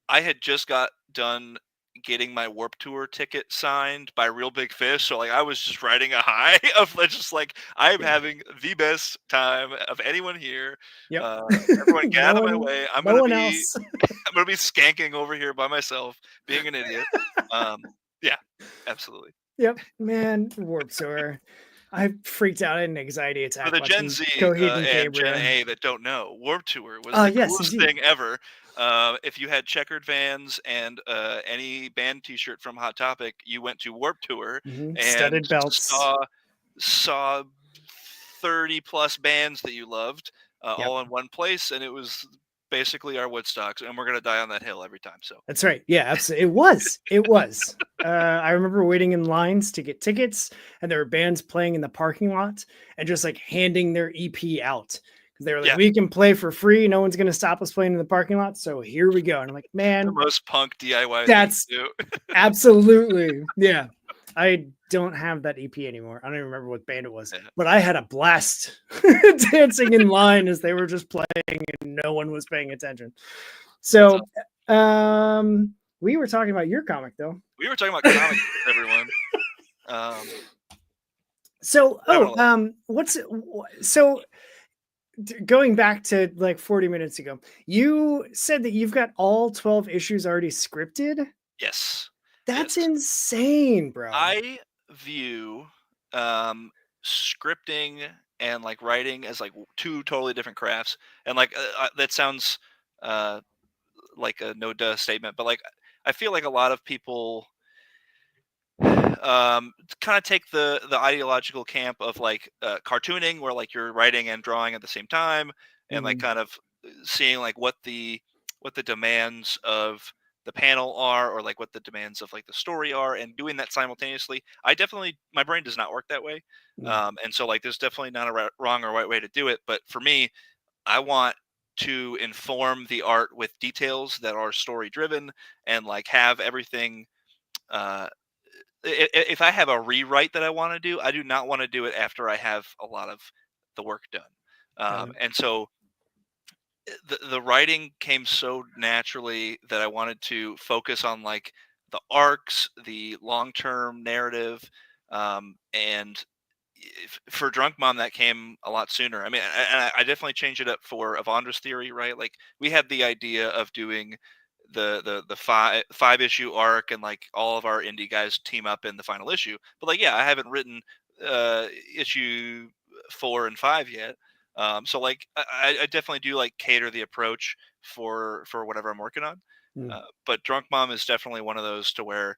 I had just got done getting my Warped Tour ticket signed by Real Big Fish, so like I was just riding a high of like, just like I am yeah, having the best time of anyone here. yep. Uh, Everyone get No out of my one, way. no one else. I'm gonna be skanking over here by myself, being an idiot. Yeah, absolutely. Yep, man, Warped Tour. I freaked out, I had an anxiety For attack the Gen watching Z Coheed and and Gen Cambria. A that don't know, Warped Tour was the Yes, coolest indeed. thing ever. If you had checkered Vans and any band T-shirt from Hot Topic, you went to Warped Tour and Studded belts. saw 30 plus bands that you loved Yep. all in one place, and it was basically our Woodstocks, and we're gonna die on that hill every time. So That's right. Yeah, absolutely. It was. It was. I remember waiting in lines to get tickets, and there were bands playing in the parking lot and just like handing their EP out because they were like, yeah, "We can play for free. No one's going to stop us playing in the parking lot. So here we go." And I'm like, the "Man, most punk DIY thing that's to do. absolutely yeah." I don't have that EP anymore. I don't even remember what band it was, Yeah, but I had a blast dancing in line as they were just playing and no one was paying attention. that's So, awesome. we were talking about your comic though. We were talking about comics, everyone. Um, So, we're having a lot. so going back to like 40 minutes ago, you said that you've got all 12 issues already scripted. Yes, That's yes. insane, bro. I view scripting and like writing as like two totally different crafts, and like that sounds uh, like a no duh statement, but like I feel like a lot of people kind of take the ideological camp of like cartooning, where like you're writing and drawing at the same time, and like Mhm. kind of seeing like what the demands of the panel are, or like what the demands of like the story are, and doing that simultaneously. I definitely, my brain does not work that way, Mm. and so like there's definitely not a wrong or right way to do it. But for me, I want to inform the art with details that are story driven, and like have everything uh if I have a rewrite that I want to do, I do not want to do it after I have a lot of the work done. Got it. And so the writing came so naturally that I wanted to focus on like the arcs, the long term narrative, and for Drunk Mom that came a lot sooner. I mean, I definitely changed it up for Avandra's theory, right? Like we had the idea of doing the five issue arc, and like all of our indie guys team up in the final issue. But like, yeah, I haven't written uh issue 4 and 5 yet. So like I definitely do like cater the approach for whatever I'm working on. Mm. But Drunk Mom is definitely one of those to where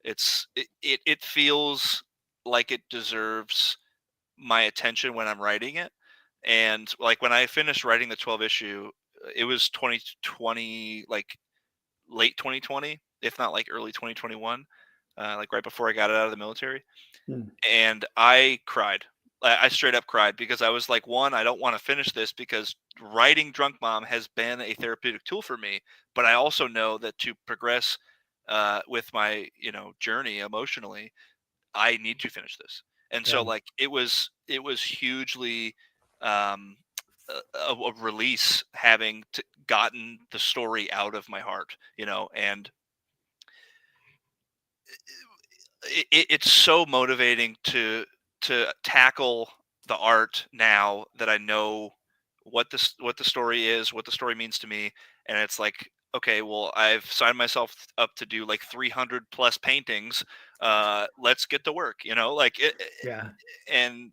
it feels like it deserves my attention when I'm writing it. And like when I finished writing the 12 issue, it was 2020, like late 2020, if not like early 2021, like right before I got out of the military. Mm. And I cried. I straight up cried because I was like, one, I don't want to finish this because writing Drunk Mom has been a therapeutic tool for me. But I also know that to progress with my, journey emotionally, I need to finish this. And Yeah. so like it was hugely um a release having gotten the story out of my heart, and it's so motivating to tackle the art now that I know what the story is, what the story means to me, and it's like, okay, well, I've signed myself up to do like 300 plus paintings. Let's get to work, like Yeah. and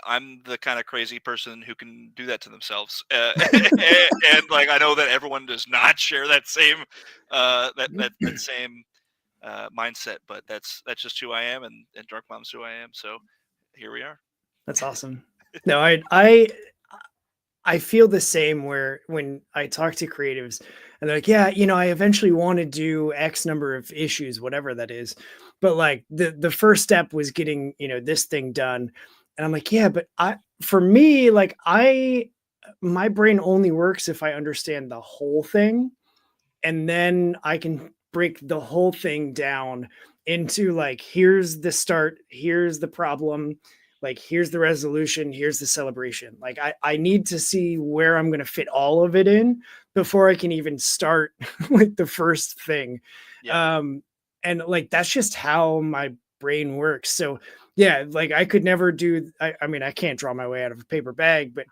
I'm the kind of crazy person who can do that to themselves, and like I know that everyone does not share that same that same mindset, but that's just who I am, and Drunk Mom's who I am. So here we are. That's awesome. No, I feel the same where when I talk to creatives and they're like, yeah, I eventually want to do X number of issues, whatever that is. But like the first step was getting, this thing done. And I'm like, yeah, but for me, like my brain only works if I understand the whole thing. And then I can break the whole thing down into like, here's the start, here's the problem, like here's the resolution, here's the celebration. Like I need to see where I'm going to fit all of it in before I can even start like the first thing. Yeah. um and like that's just how my brain works. So yeah, like I could never do, I mean, I can't draw my way out of a paper bag, but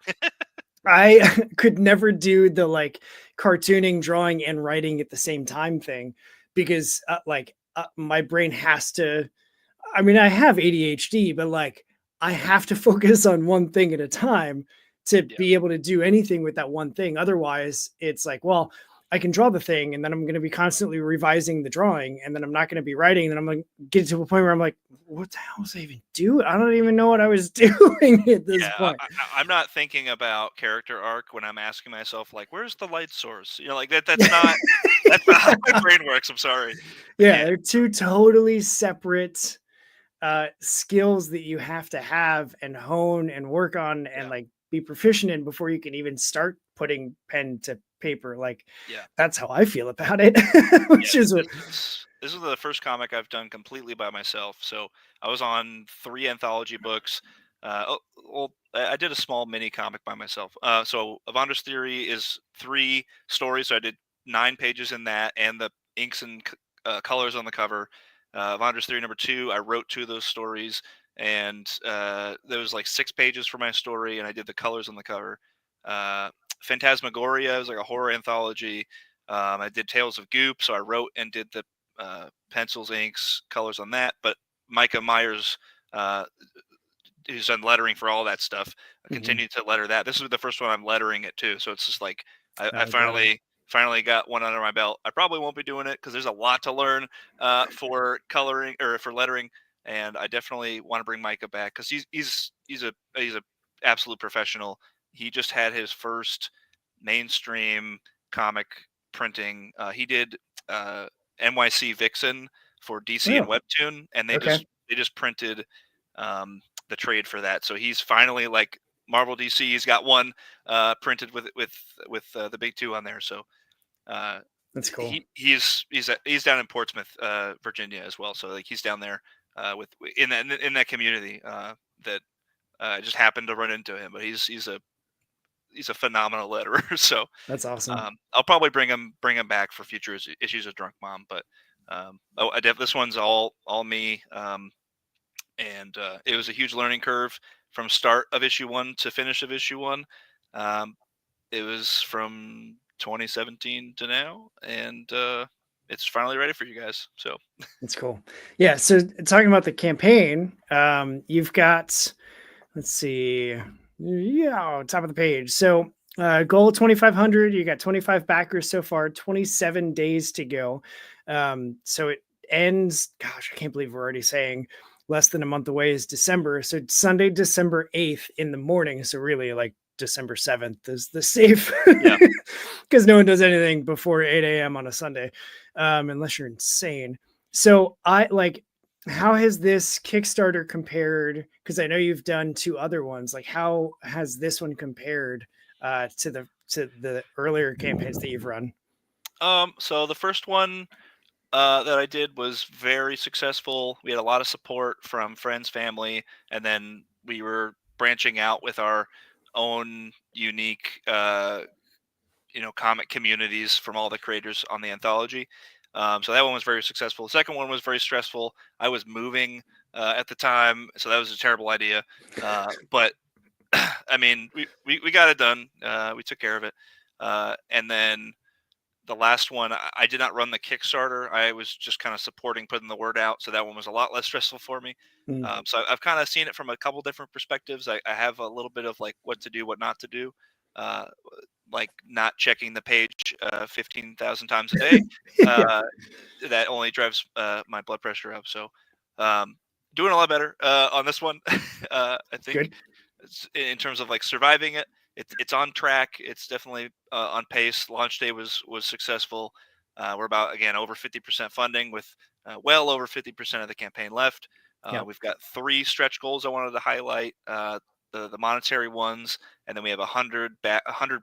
I could never do the like cartooning, drawing, and writing at the same time thing, because my brain has to. I mean, I have ADHD, but like I have to focus on one thing at a time to Yeah. be able to do anything with that one thing. Otherwise, it's like, well, I can draw the thing and then I'm going to be constantly revising the drawing and then I'm not going to be writing. And then I'm going to get to a point where I'm like, what the hell was I even doing? I don't even know what I was doing at this Yeah, point. I'm not thinking about character arc when I'm asking myself like, "Where's the light source?" You know, like that's not how my brain works. I'm sorry, I Yeah, can't. they're two totally separate skills that you have to have and hone and work on and Yeah, like be proficient in before you can even start putting pen to paper. Like yeah, that's how I feel about it. yeah. Which is what. This is the first comic I've done completely by myself. So I was on 3 anthology books. Well, I did a small mini comic by myself. So Avondra's Theory is 3 stories. So I did 9 pages in that, and the inks and colors on the cover. Avondra's Theory number 2, I wrote 2 of those stories, and there was like 6 pages for my story, and I did the colors on the cover. Uh, Phantasmagoria was like a horror anthology. I did Tales of Goop, so I wrote and did the pencils, inks, colors on that. But Micah Myers, uh, who's done lettering for all that stuff, Mhm. continued to letter that. This is the first one I'm lettering it too, so it's just like I I got it. finally got one under my belt. I probably won't be doing it because there's a lot to learn for coloring or for lettering, and I definitely want to bring Micah back because he's a absolute professional. He just had his first mainstream comic printing. He did NYC Vixen for DC and Oh, Webtoon, and okay. they just printed um, the trade for that. So he's finally like Marvel DC. He's got one printed with the big 2 on there. So uh, That's cool. he's down in Portsmouth, Virginia as well. So like he's down there with in that community that just happened to run into him. But he's a phenomenal letterer. So That's awesome. I'll probably bring him back for future issues of Drunk Mom. But this one's all me. And it was a huge learning curve from start of issue 1 to finish of issue 1. Um, it was from 2017 to now, and it's finally ready for you guys. So That's cool. Yeah. So talking about the campaign, you've got, let's see, yeah, top of the page. So goal 2,500. You got 25 backers so far, 27 days to go. So it ends, gosh, I can't believe we're already saying less than a month away is December. So Sunday, December 8th in the morning. So really like December 7th is the safe, yeah. because no one does anything before 8 a.m. on a Sunday, unless you're insane. So I like, how has this Kickstarter compared? Because I know you've done 2 other ones. Like, how has this one compared to the earlier campaigns that you've run? So the first one that I did was very successful. We had a lot of support from friends, family, and then we were branching out with our own unique comic communities from all the creators on the anthology. So that one was very successful. The second one was very stressful. I was moving at the time, so that was a terrible idea. But I mean, we got it done. We took care of it. And then the last one, I did not run the Kickstarter. I was just kind of supporting, putting the word out. So that one was a lot less stressful for me. Mm. So I've kind of seen it from a couple different perspectives. I have a little bit of like what to do, what not to do. Uh, like not checking the page 15,000 times a day. Yeah, Uh, that only drives my blood pressure up. So um, doing a lot better on this one. I think good. in terms of like surviving it, it's on track. It's definitely on pace. Launch day was successful. We're about again over 50% funding with well over 50% of the campaign left. Yeah. We've got 3 stretch goals I wanted to highlight. The monetary ones, and then we have a 100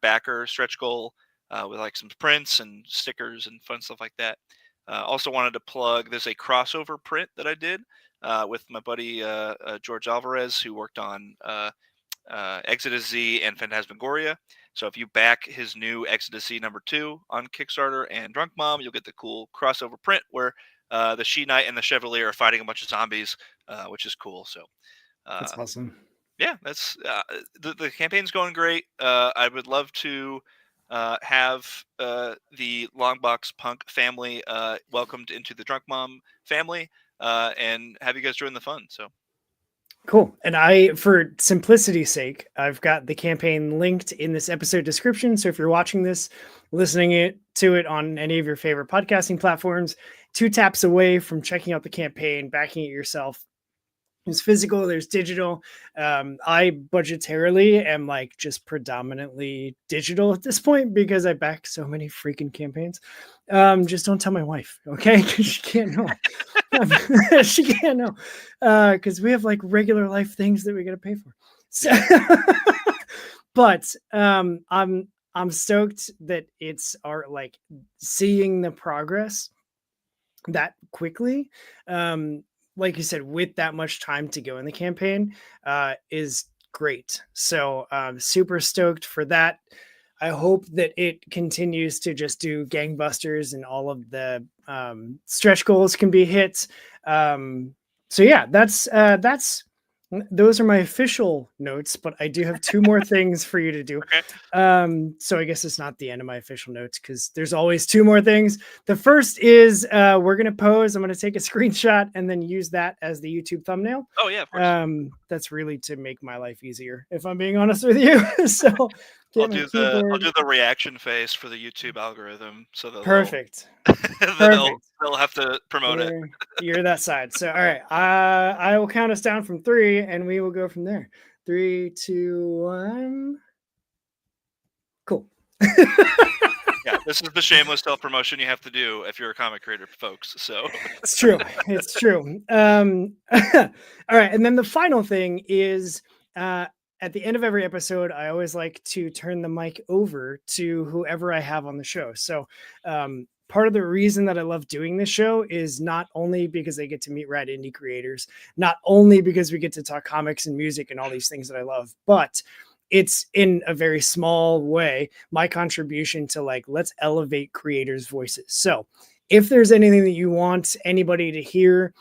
backer stretch goal with like some prints and stickers and fun stuff like that. Also wanted to plug. There's a crossover print that I did with my buddy George Alvarez, who worked on Exodus Z and Phantasmagoria. So if you back his new Exodus Z #2 on Kickstarter and Drunk Mom, you'll get the cool crossover print where the She Knight and the Chevalier are fighting a bunch of zombies, which is cool. So That's uh, awesome. yeah, that's the campaign's going great. I would love to have the Longbox Punk family welcomed into the Drunk Mom family and have you guys join the fun. So Cool. And for simplicity's sake, I've got the campaign linked in this episode description. So if you're watching this, listening to it on any of your favorite podcasting platforms, 2 taps away from checking out the campaign, backing it yourself. There's physical, there's digital. I budgetarily am like just predominantly digital at this point because I back so many freaking campaigns. Just don't tell my wife, okay? Because she can't know. She can't know because we have like regular life things that we got to pay for. So, but I'm stoked that it's our like seeing the progress that quickly. Like you said, with that much time to go in the campaign, is great. So super stoked for that. I hope that it continues to just do gangbusters and all of the stretch goals can be hit. So yeah, that's those are my official notes, but I do have 2 more things for you to do. okay. So I guess it's not the end of my official notes because there's always 2 more things. The first is we're gonna pose. I'm gonna take a screenshot and then use that as the YouTube thumbnail. Oh yeah, of course. That's really to make my life easier, if I'm being honest with you. So I'll get my do I'll keyboard. do the reaction face for the YouTube algorithm, so that Perfect. they'll Perfect. they'll have to promote it. You're that side. So all right, I will count us down from 3, and we will go from there. 3, 2, 1. Cool. Yeah, this is the shameless self promotion you have to do if you're a comic creator, folks. So It's true. It's true. All right, and then the final thing is at the end of every episode, I always like to turn the mic over to whoever I have on the show. So part of the reason that I love doing this show is not only because I get to meet rad indie creators, not only because we get to talk comics and music and all these things that I love, but it's in a very small way my contribution to like let's elevate creators' voices. So if there's anything that you want anybody to hear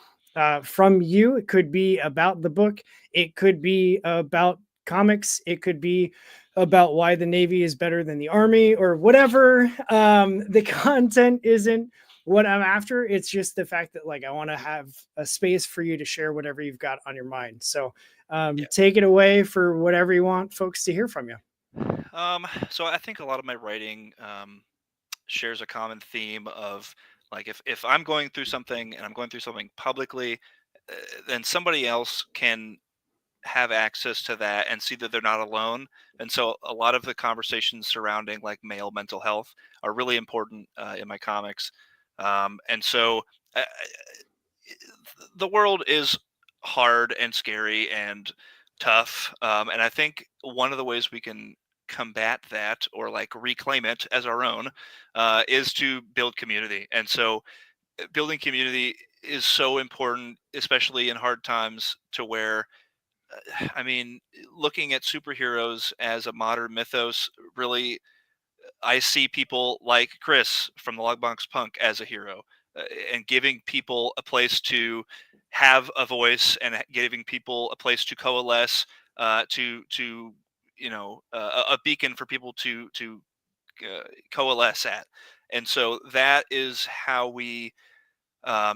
from you, it could be about the book, it could be about comics, it could be about why the Navy is better than the Army or whatever. The content isn't what I'm after. It's just the fact that like I want to have a space for you to share whatever you've got on your mind. So yeah. take it away for whatever you want folks to hear from you. So I think a lot of my writing shares a common theme of like if I'm going through something and I'm going through something publicly, then somebody else can have access to that and see that they're not alone. And so a lot of the conversations surrounding like male mental health are really important in my comics. And so the world is hard and scary and tough. And I think one of the ways we can combat that or like reclaim it as our own is to build community. And so building community is so important, especially in hard times, to where I mean, looking at superheroes as a modern mythos, really, I see people like Chris from the Logbox Punk as a hero, and giving people a place to have a voice and giving people a place to coalesce, to a beacon for people to coalesce at. And so that is how we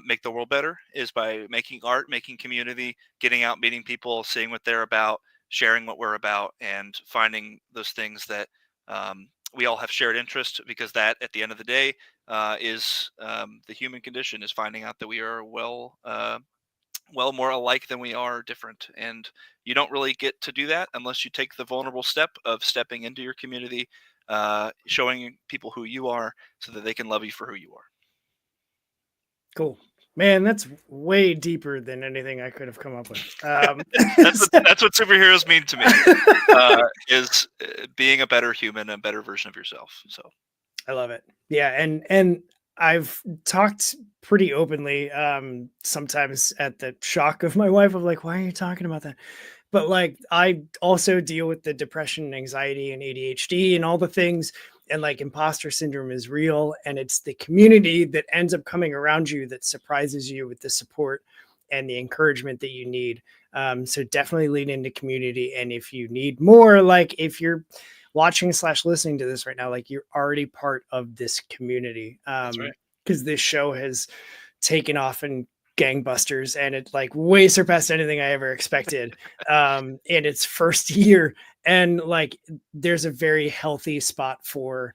make the world better is by making art, making community, getting out, meeting people, seeing what they're about, sharing what we're about, and finding those things that we all have shared interest. Because that, at the end of the day, is the human condition: is finding out that we are well more alike than we are different. And you don't really get to do that unless you take the vulnerable step of stepping into your community, showing people who you are, so that they can love you for who you are. Cool. Man, that's way deeper than anything I could have come up with. That's what superheroes mean to me. Is being a better human, a better version of yourself. So I love it. Yeah, and I've talked pretty openly sometimes at the shock of my wife of like, why are you talking about that? But like I also deal with the depression and anxiety and ADHD and all the things, and like imposter syndrome is real, and it's the community that ends up coming around you that surprises you with the support and the encouragement that you need. So definitely lean into community, and if you need more, like if you're watching slash listening to this right now, like you're already part of this community. that's right. Because this show has taken off and gangbusters, and it like way surpassed anything I ever expected in its first year. And like there's a very healthy spot for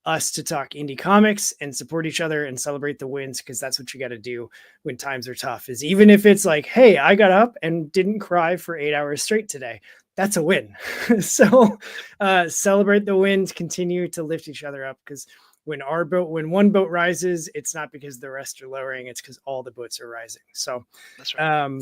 us to talk indie comics and support each other and celebrate the wins, because that's what you got to do when times are tough. Is even if it's like, hey, I got up and didn't cry for 8 hours straight today, that's a win. So celebrate the wins, continue to lift each other up, because when one boat rises, it's not because the rest are lowering, it's because all the boats are rising. So That's right.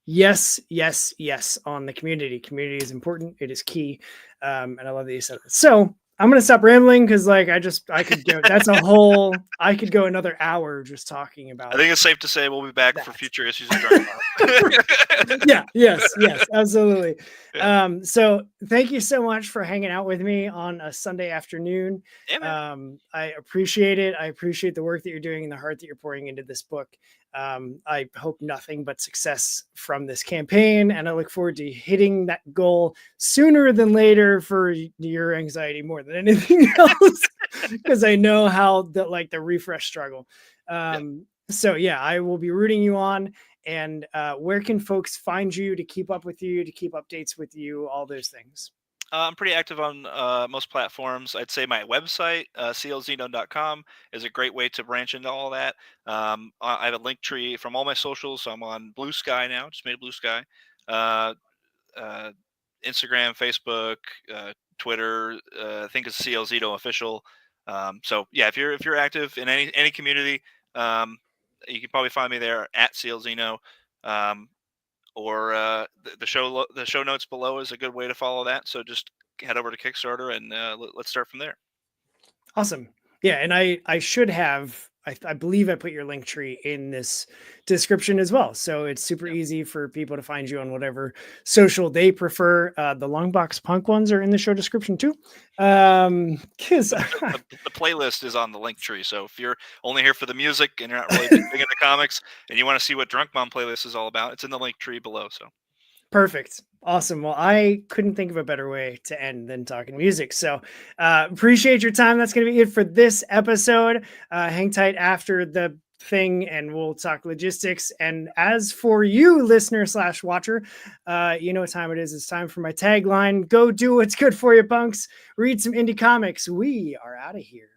yes on the community. Community is important, it is key. And I love that you said that. So I'm gonna stop rambling, because like I could go, that's a whole, I could go another hour just talking about. I think it's safe to say we'll be back for future issues of Drunk Mom. Yeah, yes, absolutely. So thank you so much for hanging out with me on a Sunday afternoon. Yeah, I appreciate it. I appreciate the work that you're doing and the heart that you're pouring into this book. I hope nothing but success from this campaign, and I look forward to hitting that goal sooner than later for your anxiety more than anything else, because I know how the refresh struggle. So yeah, I will be rooting you on. And where can folks find you to keep up with you, to keep updates with you, all those things? I'm pretty active on most platforms. I'd say my website, clzeno.com, is a great way to branch into all that. I have a link tree from all my socials. So I'm on Blue Sky now. Just made a Blue Sky. Uh, uh, Instagram, Facebook, Twitter. I think it's CLZeno official. So yeah, if you're active in any community, you can probably find me there at CLZeno. Or the show notes below is a good way to follow that. So just head over to Kickstarter and let's start from there. Awesome. Yeah, and I should have, I believe I put your link tree in this description as well. So it's super easy for people to find you on whatever social they prefer. The Longbox Punk ones are in the show description too. Because the playlist is on the link tree. So if you're only here for the music and you're not really big into comics and you want to see what Drunk Mom playlist is all about, it's in the link tree below. So perfect. Awesome. Well, I couldn't think of a better way to end than talking music. So appreciate your time. That's going to be it for this episode. Hang tight after the thing and we'll talk logistics. And as for you, listener slash watcher, you know what time it is. It's time for my tagline. Go do what's good for you, punks. Read some indie comics. We are out of here.